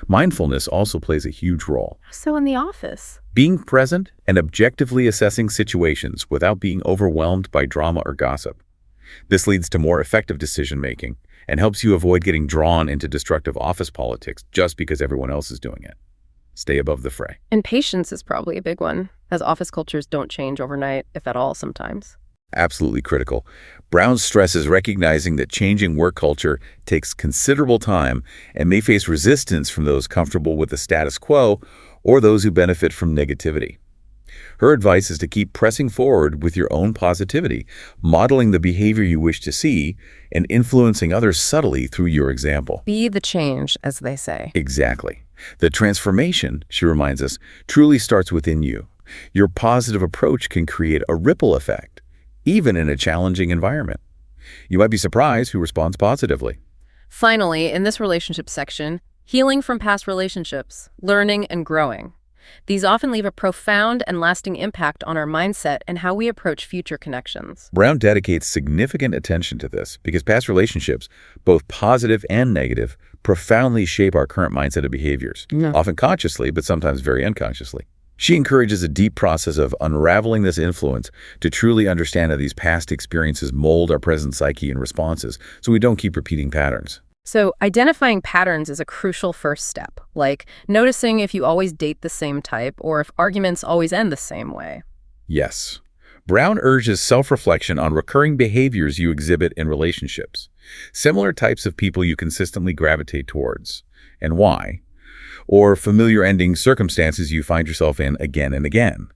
Mindfulness also plays a huge role. So in the office? Being present and objectively assessing situations without being overwhelmed by drama or gossip. This leads to more effective decision-making and helps you avoid getting drawn into destructive office politics just because everyone else is doing it. Stay above the fray. And patience is probably a big one, as office cultures don't change overnight, if at all sometimes. Absolutely critical. Brown stresses recognizing that changing work culture takes considerable time and may face resistance from those comfortable with the status quo or those who benefit from negativity. Her advice is to keep pressing forward with your own positivity, modeling the behavior you wish to see, and influencing others subtly through your example. Be the change, as they say. Exactly. The transformation, she reminds us, truly starts within you. Your positive approach can create a ripple effect, even in a challenging environment. You might be surprised who responds positively. Finally, in this relationship section, healing from past relationships, learning and growing. These often leave a profound and lasting impact on our mindset and how we approach future connections. Brown dedicates significant attention to this because past relationships, both positive and negative, profoundly shape our current mindset and behaviors, often consciously, but sometimes very unconsciously. She encourages a deep process of unraveling this influence to truly understand how these past experiences mold our present psyche and responses so we don't keep repeating patterns. So identifying patterns is a crucial first step, like noticing if you always date the same type or if arguments always end the same way. Yes. Brown urges self-reflection on recurring behaviors you exhibit in relationships, similar types of people you consistently gravitate towards, and why, or familiar ending circumstances you find yourself in again and again.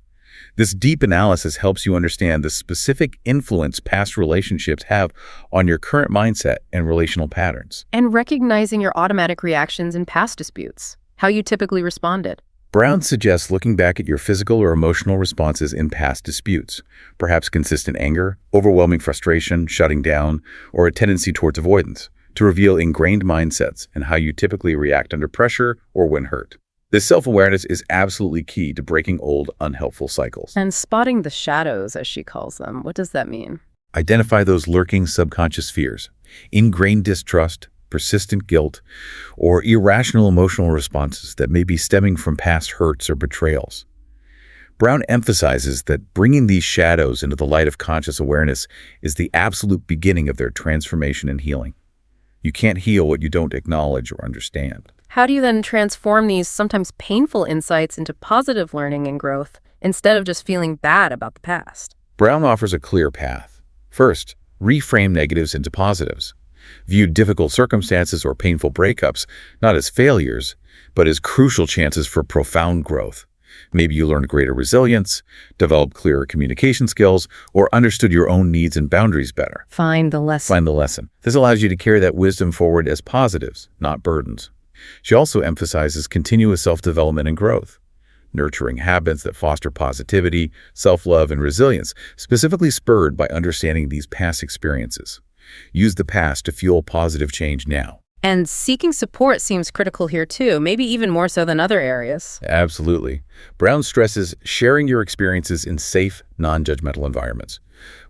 This deep analysis helps you understand the specific influence past relationships have on your current mindset and relational patterns. And recognizing your automatic reactions in past disputes, how you typically responded. Brown suggests looking back at your physical or emotional responses in past disputes, perhaps consistent anger, overwhelming frustration, shutting down, or a tendency towards avoidance, to reveal ingrained mindsets and how you typically react under pressure or when hurt. This self-awareness is absolutely key to breaking old, unhelpful cycles. And spotting the shadows, as she calls them. What does that mean? Identify those lurking subconscious fears, ingrained distrust, persistent guilt, or irrational emotional responses that may be stemming from past hurts or betrayals. Brown emphasizes that bringing these shadows into the light of conscious awareness is the absolute beginning of their transformation and healing. You can't heal what you don't acknowledge or understand. How do you then transform these sometimes painful insights into positive learning and growth instead of just feeling bad about the past? Brown offers a clear path. First, reframe negatives into positives. View difficult circumstances or painful breakups not as failures, but as crucial chances for profound growth. Maybe you learned greater resilience, developed clearer communication skills, or understood your own needs and boundaries better. Find the lesson. This allows you to carry that wisdom forward as positives, not burdens. She also emphasizes continuous self-development and growth, nurturing habits that foster positivity, self-love, and resilience, specifically spurred by understanding these past experiences. Use the past to fuel positive change now. And seeking support seems critical here too, maybe even more so than other areas. Absolutely. Brown stresses sharing your experiences in safe, non-judgmental environments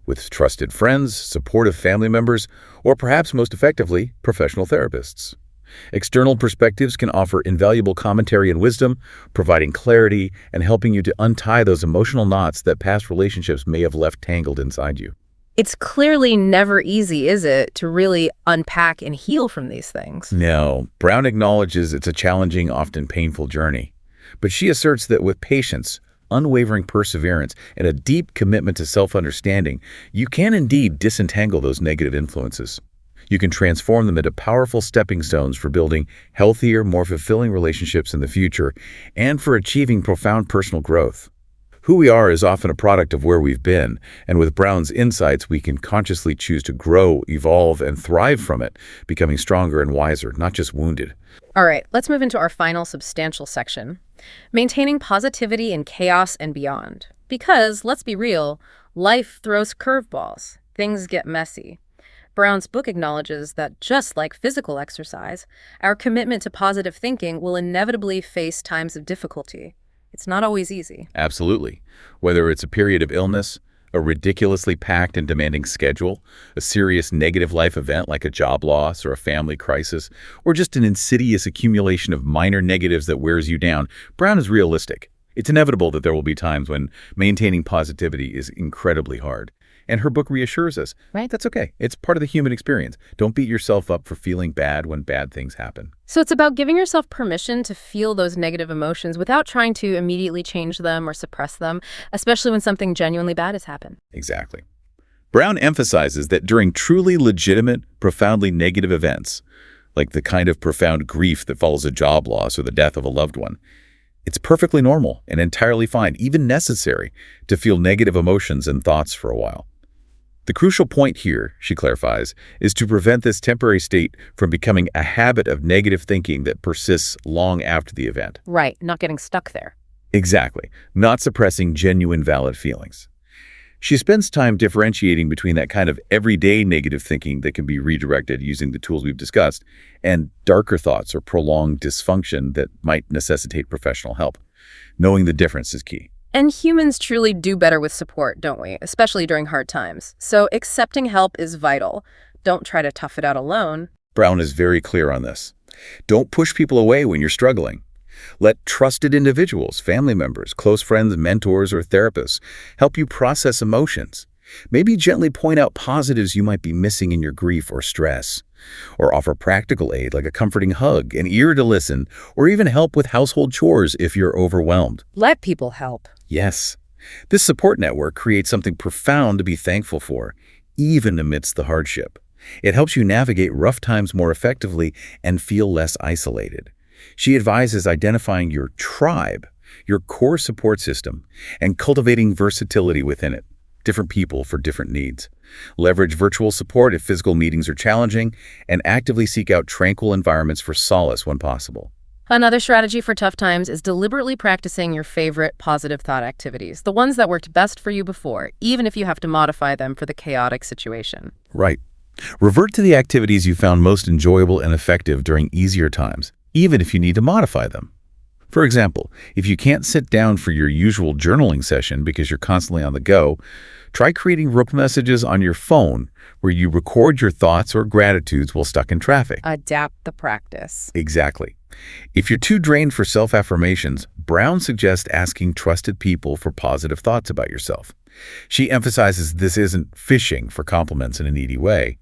with trusted friends, supportive family members, or perhaps most effectively, professional therapists. External perspectives can offer invaluable commentary and wisdom, providing clarity and helping you to untie those emotional knots that past relationships may have left tangled inside you. It's clearly never easy, is it, to really unpack and heal from these things? No. Brown acknowledges it's a challenging, often painful journey. But she asserts that with patience, unwavering perseverance, and a deep commitment to self-understanding, you can indeed disentangle those negative influences. You can transform them into powerful stepping stones for building healthier, more fulfilling relationships in the future and for achieving profound personal growth. Who we are is often a product of where we've been, and with Brown's insights, we can consciously choose to grow, evolve, and thrive from it, becoming stronger and wiser, not just wounded. All right, let's move into our final substantial section, maintaining positivity in chaos and beyond. Because, let's be real, life throws curveballs. Things get messy. Brown's book acknowledges that just like physical exercise, our commitment to positive thinking will inevitably face times of difficulty. It's not always easy. Absolutely. Whether it's a period of illness, a ridiculously packed and demanding schedule, a serious negative life event like a job loss or a family crisis, or just an insidious accumulation of minor negatives that wears you down, Brown is realistic. It's inevitable that there will be times when maintaining positivity is incredibly hard. And her book reassures us, right? That's okay. It's part of the human experience. Don't beat yourself up for feeling bad when bad things happen. So it's about giving yourself permission to feel those negative emotions without trying to immediately change them or suppress them, especially when something genuinely bad has happened. Exactly. Brown emphasizes that during truly legitimate, profoundly negative events, like the kind of profound grief that follows a job loss or the death of a loved one, it's perfectly normal and entirely fine, even necessary, to feel negative emotions and thoughts for a while. The crucial point here, she clarifies, is to prevent this temporary state from becoming a habit of negative thinking that persists long after the event. Right, not getting stuck there. Exactly, not suppressing genuine valid feelings. She spends time differentiating between that kind of everyday negative thinking that can be redirected using the tools we've discussed and darker thoughts or prolonged dysfunction that might necessitate professional help. Knowing the difference is key. And humans truly do better with support, don't we? Especially during hard times. So accepting help is vital. Don't try to tough it out alone. Brown is very clear on this. Don't push people away when you're struggling. Let trusted individuals, family members, close friends, mentors, or therapists help you process emotions. Maybe gently point out positives you might be missing in your grief or stress, or offer practical aid like a comforting hug, an ear to listen, or even help with household chores if you're overwhelmed. Let people help. Yes. This support network creates something profound to be thankful for, even amidst the hardship. It helps you navigate rough times more effectively and feel less isolated. She advises identifying your tribe, your core support system, and cultivating versatility within it, different people for different needs. Leverage virtual support if physical meetings are challenging, and actively seek out tranquil environments for solace when possible. Another strategy for tough times is deliberately practicing your favorite positive thought activities, the ones that worked best for you before, even if you have to modify them for the chaotic situation. Right. Revert to the activities you found most enjoyable and effective during easier times, even if you need to modify them. For example, if you can't sit down for your usual journaling session because you're constantly on the go, try creating rope messages on your phone where you record your thoughts or gratitudes while stuck in traffic. Adapt the practice. Exactly. If you're too drained for self-affirmations, Brown suggests asking trusted people for positive thoughts about yourself. She emphasizes this isn't fishing for compliments in a needy way,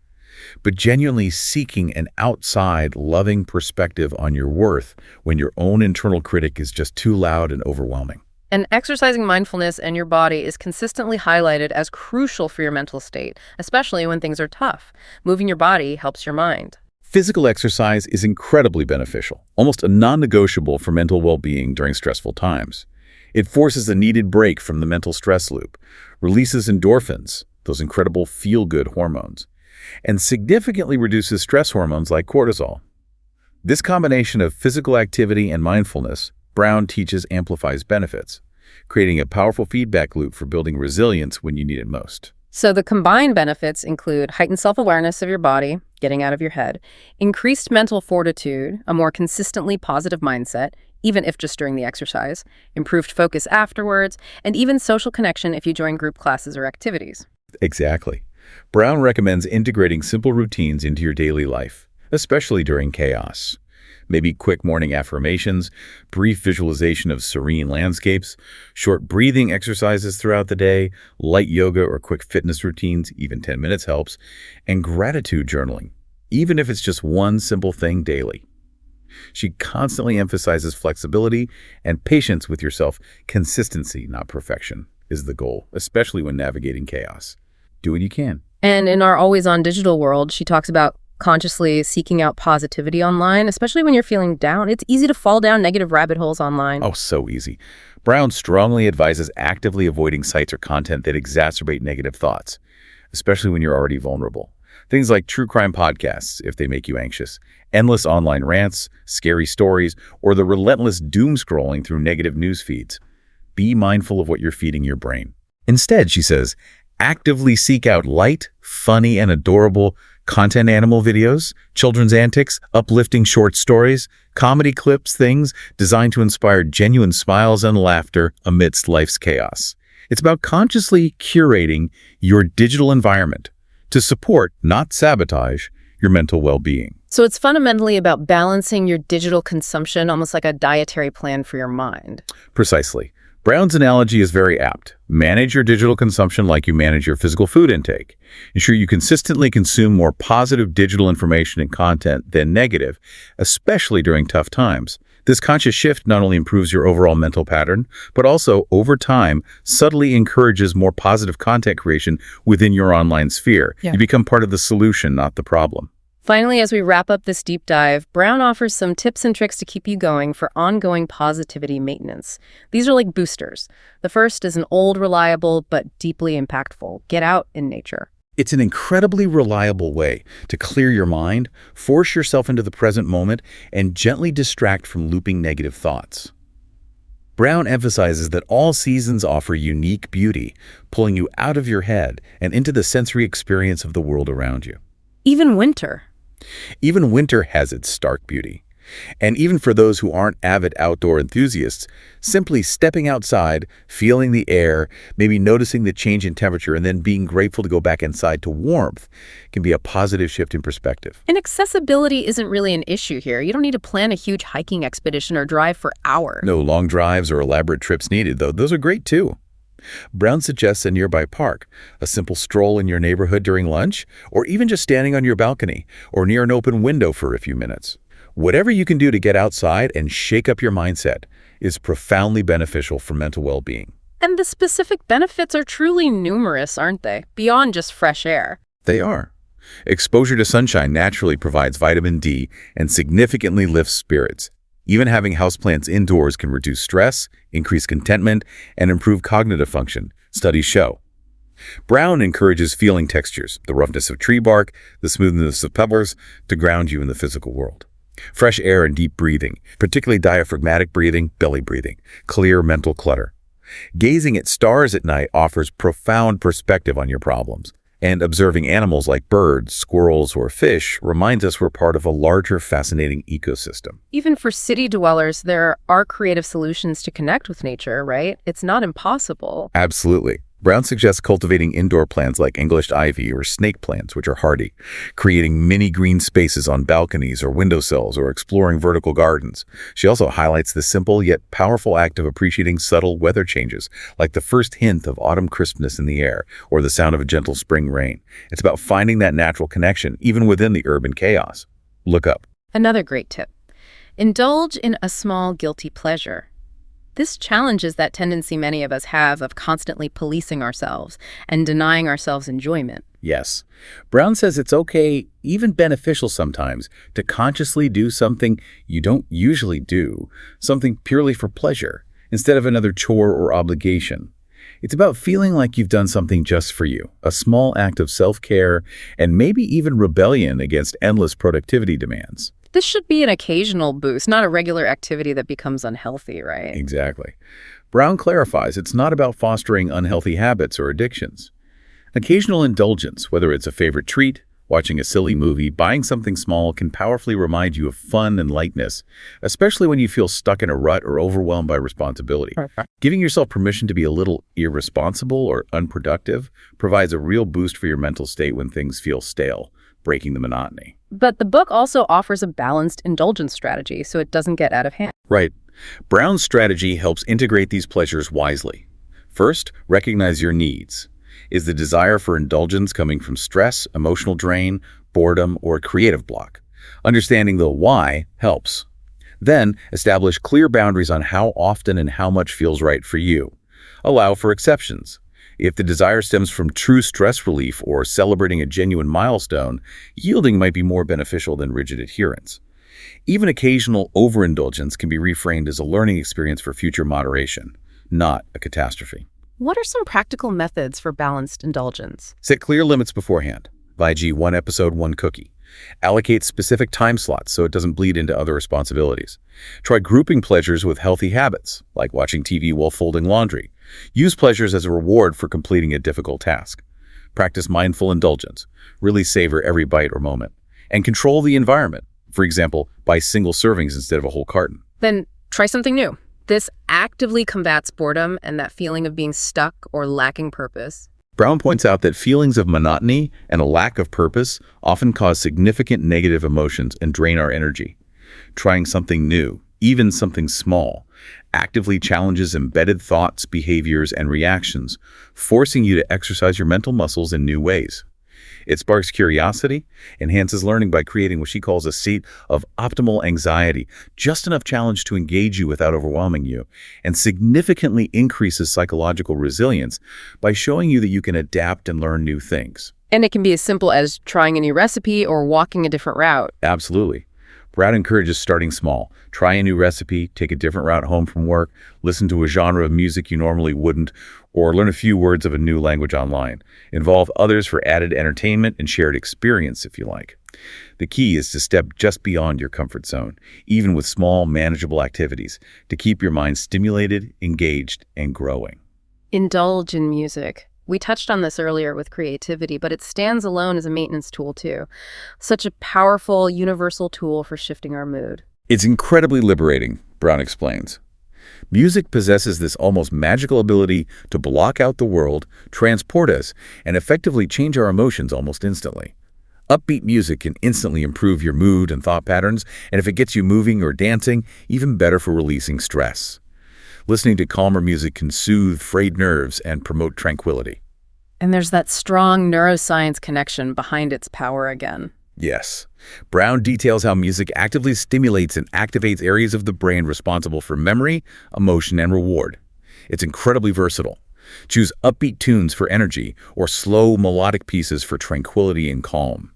but genuinely seeking an outside, loving perspective on your worth when your own internal critic is just too loud and overwhelming. And exercising mindfulness and your body is consistently highlighted as crucial for your mental state, especially when things are tough. Moving your body helps your mind. Physical exercise is incredibly beneficial, almost a non-negotiable for mental well-being during stressful times. It forces a needed break from the mental stress loop, releases endorphins, those incredible feel-good hormones, and significantly reduces stress hormones like cortisol. This combination of physical activity and mindfulness, Brown teaches, amplifies benefits, creating a powerful feedback loop for building resilience when you need it most. So the combined benefits include heightened self-awareness of your body, getting out of your head, increased mental fortitude, a more consistently positive mindset, even if just during the exercise, improved focus afterwards, and even social connection if you join group classes or activities. Exactly. Brown recommends integrating simple routines into your daily life, especially during chaos. Maybe quick morning affirmations, brief visualization of serene landscapes, short breathing exercises throughout the day, light yoga or quick fitness routines, even 10 minutes helps, and gratitude journaling, even if it's just one simple thing daily. She constantly emphasizes flexibility and patience with yourself. Consistency, not perfection, is the goal, especially when navigating chaos. Do what you can. And in our always-on digital world, she talks about consciously seeking out positivity online, especially when you're feeling down. It's easy to fall down negative rabbit holes online. Oh, so easy. Brown strongly advises actively avoiding sites or content that exacerbate negative thoughts, especially when you're already vulnerable. Things like true crime podcasts, if they make you anxious, endless online rants, scary stories, or the relentless doom scrolling through negative news feeds. Be mindful of what you're feeding your brain. Instead, she says, actively seek out light, funny, and adorable content animal videos, children's antics, uplifting short stories, comedy clips, things designed to inspire genuine smiles and laughter amidst life's chaos. It's about consciously curating your digital environment to support, not sabotage, your mental well-being. So it's fundamentally about balancing your digital consumption, almost like a dietary plan for your mind. Precisely. Brown's analogy is very apt. Manage your digital consumption like you manage your physical food intake. Ensure you consistently consume more positive digital information and content than negative, especially during tough times. This conscious shift not only improves your overall mental pattern, but also, over time, subtly encourages more positive content creation within your online sphere. You become part of the solution, not the problem. Finally, as we wrap up this deep dive, Brown offers some tips and tricks to keep you going for ongoing positivity maintenance. These are like boosters. The first is an old, reliable, but deeply impactful. Get out in nature. It's an incredibly reliable way to clear your mind, force yourself into the present moment, and gently distract from looping negative thoughts. Brown emphasizes that all seasons offer unique beauty, pulling you out of your head and into the sensory experience of the world around you. Even winter. Even winter has its stark beauty. And even for those who aren't avid outdoor enthusiasts, simply stepping outside, feeling the air, maybe noticing the change in temperature, and then being grateful to go back inside to warmth can be a positive shift in perspective. And accessibility isn't really an issue here. You don't need to plan a huge hiking expedition or drive for hours. No long drives or elaborate trips needed, though. Those are great, too. Brown suggests a nearby park, a simple stroll in your neighborhood during lunch, or even just standing on your balcony or near an open window for a few minutes. Whatever you can do to get outside and shake up your mindset is profoundly beneficial for mental well-being. And the specific benefits are truly numerous, aren't they? Beyond just fresh air. They are. Exposure to sunshine naturally provides vitamin D and significantly lifts spirits. Even having houseplants indoors can reduce stress, increase contentment, and improve cognitive function, studies show. Brown encourages feeling textures, the roughness of tree bark, the smoothness of pebbles, to ground you in the physical world. Fresh air and deep breathing, particularly diaphragmatic breathing, belly breathing, clear mental clutter. Gazing at stars at night offers profound perspective on your problems. And observing animals like birds, squirrels, or fish reminds us we're part of a larger, fascinating ecosystem. Even for city dwellers, there are creative solutions to connect with nature, right? It's not impossible. Absolutely. Brown suggests cultivating indoor plants like English ivy or snake plants, which are hardy, creating mini green spaces on balconies or windowsills, or exploring vertical gardens. She also highlights the simple yet powerful act of appreciating subtle weather changes, like the first hint of autumn crispness in the air or the sound of a gentle spring rain. It's about finding that natural connection, even within the urban chaos. Look up. Another great tip. Indulge in a small guilty pleasure. This challenges that tendency many of us have of constantly policing ourselves and denying ourselves enjoyment. Yes. Brown says it's okay, even beneficial sometimes, to consciously do something you don't usually do, something purely for pleasure, instead of another chore or obligation. It's about feeling like you've done something just for you, a small act of self-care, and maybe even rebellion against endless productivity demands. This should be an occasional boost, not a regular activity that becomes unhealthy, right? Exactly. Brown clarifies it's not about fostering unhealthy habits or addictions. Occasional indulgence, whether it's a favorite treat, watching a silly movie, buying something small, can powerfully remind you of fun and lightness, especially when you feel stuck in a rut or overwhelmed by responsibility. Giving yourself permission to be a little irresponsible or unproductive provides a real boost for your mental state when things feel stale, breaking the monotony. But the book also offers a balanced indulgence strategy so it doesn't get out of hand. Right. Brown's strategy helps integrate these pleasures wisely. First, recognize your needs. Is the desire for indulgence coming from stress, emotional drain, boredom, or a creative block? Understanding the why helps. Then, establish clear boundaries on how often and how much feels right for you. Allow for exceptions. If the desire stems from true stress relief or celebrating a genuine milestone, yielding might be more beneficial than rigid adherence. Even occasional overindulgence can be reframed as a learning experience for future moderation, not a catastrophe. What are some practical methods for balanced indulgence? Set clear limits beforehand. Voyage, 1 episode, 1 cookie. Allocate specific time slots so it doesn't bleed into other responsibilities. Try grouping pleasures with healthy habits, like watching TV while folding laundry. Use pleasures as a reward for completing a difficult task. Practice mindful indulgence. Really savor every bite or moment. And control the environment. For example, buy single servings instead of a whole carton. Then try something new. This actively combats boredom and that feeling of being stuck or lacking purpose. Brown points out that feelings of monotony and a lack of purpose often cause significant negative emotions and drain our energy. Trying something new, even something small, actively challenges embedded thoughts, behaviors, and reactions, forcing you to exercise your mental muscles in new ways. It sparks curiosity, enhances learning by creating what she calls a seat of optimal anxiety, just enough challenge to engage you without overwhelming you, and significantly increases psychological resilience by showing you that you can adapt and learn new things. And it can be as simple as trying a new recipe or walking a different route. Absolutely. Brown encourages starting small. Try a new recipe, take a different route home from work, listen to a genre of music you normally wouldn't, or learn a few words of a new language online. Involve others for added entertainment and shared experience if you like. The key is to step just beyond your comfort zone, even with small, manageable activities, to keep your mind stimulated, engaged, and growing. Indulge in music. We touched on this earlier with creativity, but it stands alone as a maintenance tool too. Such a powerful, universal tool for shifting our mood. It's incredibly liberating, Brown explains. Music possesses this almost magical ability to block out the world, transport us, and effectively change our emotions almost instantly. Upbeat music can instantly improve your mood and thought patterns, and if it gets you moving or dancing, even better for releasing stress. Listening to calmer music can soothe frayed nerves and promote tranquility. And there's that strong neuroscience connection behind its power again. Yes. Brown details how music actively stimulates and activates areas of the brain responsible for memory, emotion, and reward. It's incredibly versatile. Choose upbeat tunes for energy or slow melodic pieces for tranquility and calm.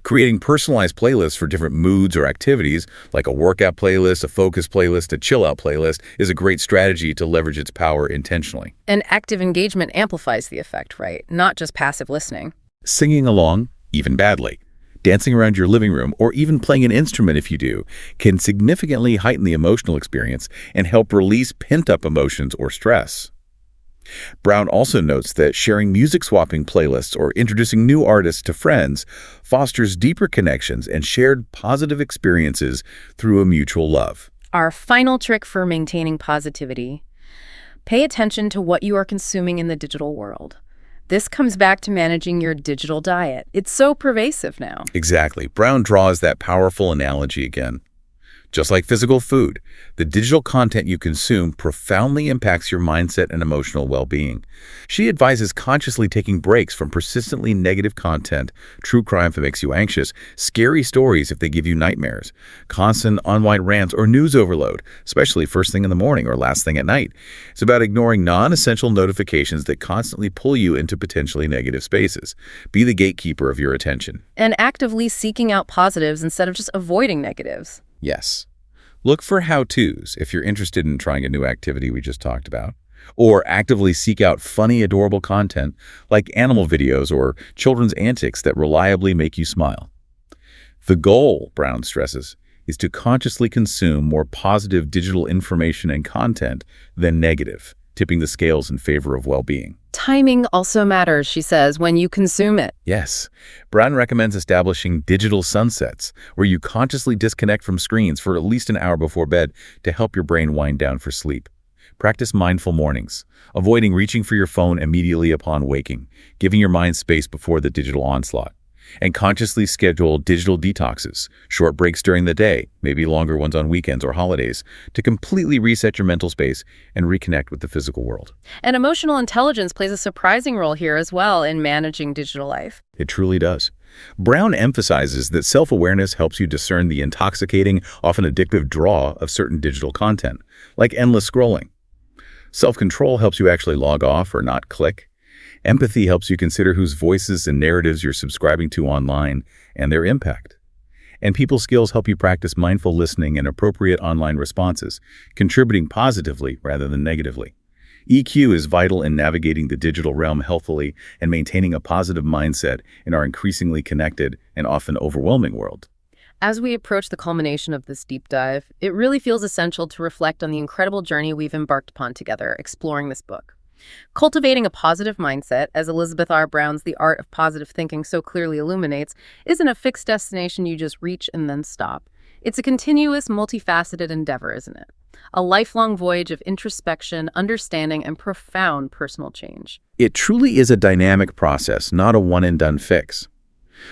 Creating personalized playlists for different moods or activities, like a workout playlist, a focus playlist, a chill-out playlist, is a great strategy to leverage its power intentionally. And active engagement amplifies the effect, right? Not just passive listening. Singing along, even badly, dancing around your living room, or even playing an instrument if you do, can significantly heighten the emotional experience and help release pent-up emotions or stress. Brown also notes that sharing music-swapping playlists or introducing new artists to friends fosters deeper connections and shared positive experiences through a mutual love. Our final trick for maintaining positivity: pay attention to what you are consuming in the digital world. This comes back to managing your digital diet. It's so pervasive now. Exactly. Brown draws that powerful analogy again. Just like physical food, the digital content you consume profoundly impacts your mindset and emotional well-being. She advises consciously taking breaks from persistently negative content, true crime if it makes you anxious, scary stories if they give you nightmares, constant online rants or news overload, especially first thing in the morning or last thing at night. It's about ignoring non-essential notifications that constantly pull you into potentially negative spaces. Be the gatekeeper of your attention. And actively seeking out positives instead of just avoiding negatives. Yes. Look for how-tos if you're interested in trying a new activity we just talked about, or actively seek out funny, adorable content like animal videos or children's antics that reliably make you smile. The goal, Brown stresses, is to consciously consume more positive digital information and content than negative, tipping the scales in favor of well-being. Timing also matters, she says, when you consume it. Yes. Brown recommends establishing digital sunsets, where you consciously disconnect from screens for at least an hour before bed to help your brain wind down for sleep. Practice mindful mornings, avoiding reaching for your phone immediately upon waking, giving your mind space before the digital onslaught. And consciously schedule digital detoxes, short breaks during the day, maybe longer ones on weekends or holidays, to completely reset your mental space and reconnect with the physical world. And emotional intelligence plays a surprising role here as well in managing digital life. It truly does. Brown emphasizes that self-awareness helps you discern the intoxicating, often addictive draw of certain digital content, like endless scrolling. Self-control helps you actually log off or not click. Empathy helps you consider whose voices and narratives you're subscribing to online and their impact. And people skills help you practice mindful listening and appropriate online responses, contributing positively rather than negatively. EQ is vital in navigating the digital realm healthily and maintaining a positive mindset in our increasingly connected and often overwhelming world. As we approach the culmination of this deep dive, it really feels essential to reflect on the incredible journey we've embarked upon together exploring this book. Cultivating a positive mindset, as Elysabeth R. Brown's The Art of Positive Thinking so clearly illuminates, isn't a fixed destination you just reach and then stop. It's a continuous, multifaceted endeavor, isn't it? A lifelong voyage of introspection, understanding, and profound personal change. It truly is a dynamic process, not a one-and-done fix.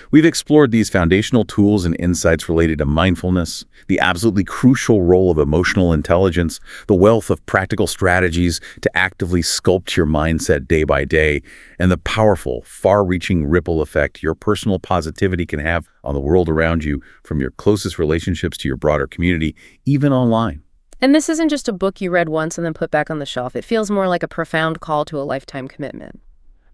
We've explored these foundational tools and insights related to mindfulness, the absolutely crucial role of emotional intelligence, the wealth of practical strategies to actively sculpt your mindset day by day, and the powerful, far-reaching ripple effect your personal positivity can have on the world around you, from your closest relationships to your broader community, even online. And this isn't just a book you read once and then put back on the shelf. It feels more like a profound call to a lifetime commitment.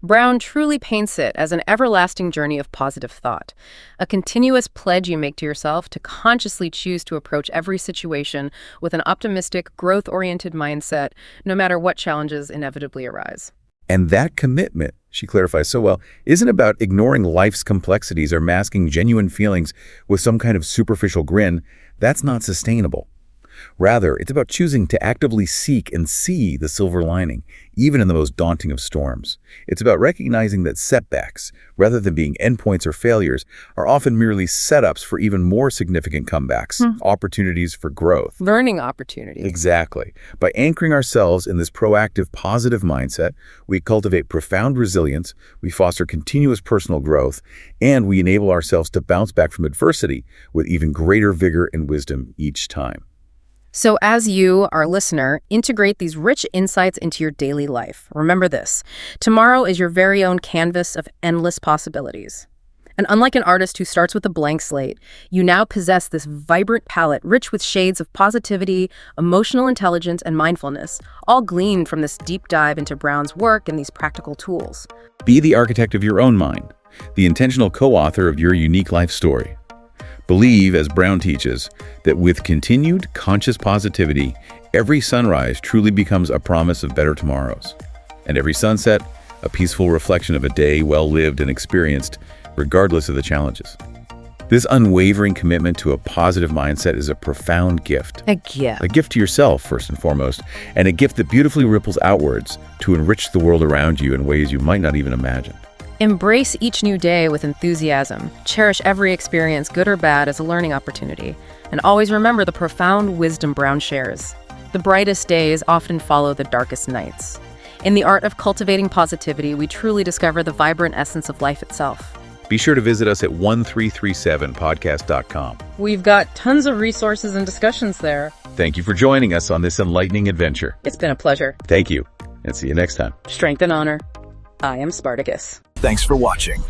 Brown truly paints it as an everlasting journey of positive thought, a continuous pledge you make to yourself to consciously choose to approach every situation with an optimistic, growth-oriented mindset, no matter what challenges inevitably arise. And that commitment, she clarifies so well, isn't about ignoring life's complexities or masking genuine feelings with some kind of superficial grin. That's not sustainable. Rather, it's about choosing to actively seek and see the silver lining, even in the most daunting of storms. It's about recognizing that setbacks, rather than being endpoints or failures, are often merely setups for even more significant comebacks, opportunities for growth. Learning opportunities. Exactly. By anchoring ourselves in this proactive, positive mindset, we cultivate profound resilience, we foster continuous personal growth, and we enable ourselves to bounce back from adversity with even greater vigor and wisdom each time. So as you, our listener, integrate these rich insights into your daily life, remember this: tomorrow is your very own canvas of endless possibilities. And unlike an artist who starts with a blank slate, you now possess this vibrant palette rich with shades of positivity, emotional intelligence, and mindfulness, all gleaned from this deep dive into Brown's work and these practical tools. Be the architect of your own mind. the intentional co-author of your unique life story. Believe, as Brown teaches, that with continued conscious positivity, every sunrise truly becomes a promise of better tomorrows, and every sunset, a peaceful reflection of a day well lived and experienced, regardless of the challenges. This unwavering commitment to a positive mindset is a profound gift. A gift. A gift to yourself, first and foremost, and a gift that beautifully ripples outwards to enrich the world around you in ways you might not even imagine. Embrace each new day with enthusiasm. Cherish every experience, good or bad, as a learning opportunity. And always remember the profound wisdom Brown shares. The brightest days often follow the darkest nights. In the art of cultivating positivity, we truly discover the vibrant essence of life itself. Be sure to visit us at 1337podcast.com. We've got tons of resources and discussions there. Thank you for joining us on this enlightening adventure. It's been a pleasure. Thank you, and see you next time. Strength and honor. I am Spartacus. Thanks for watching.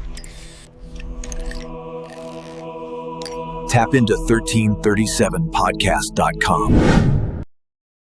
Tap into 1337podcast.com.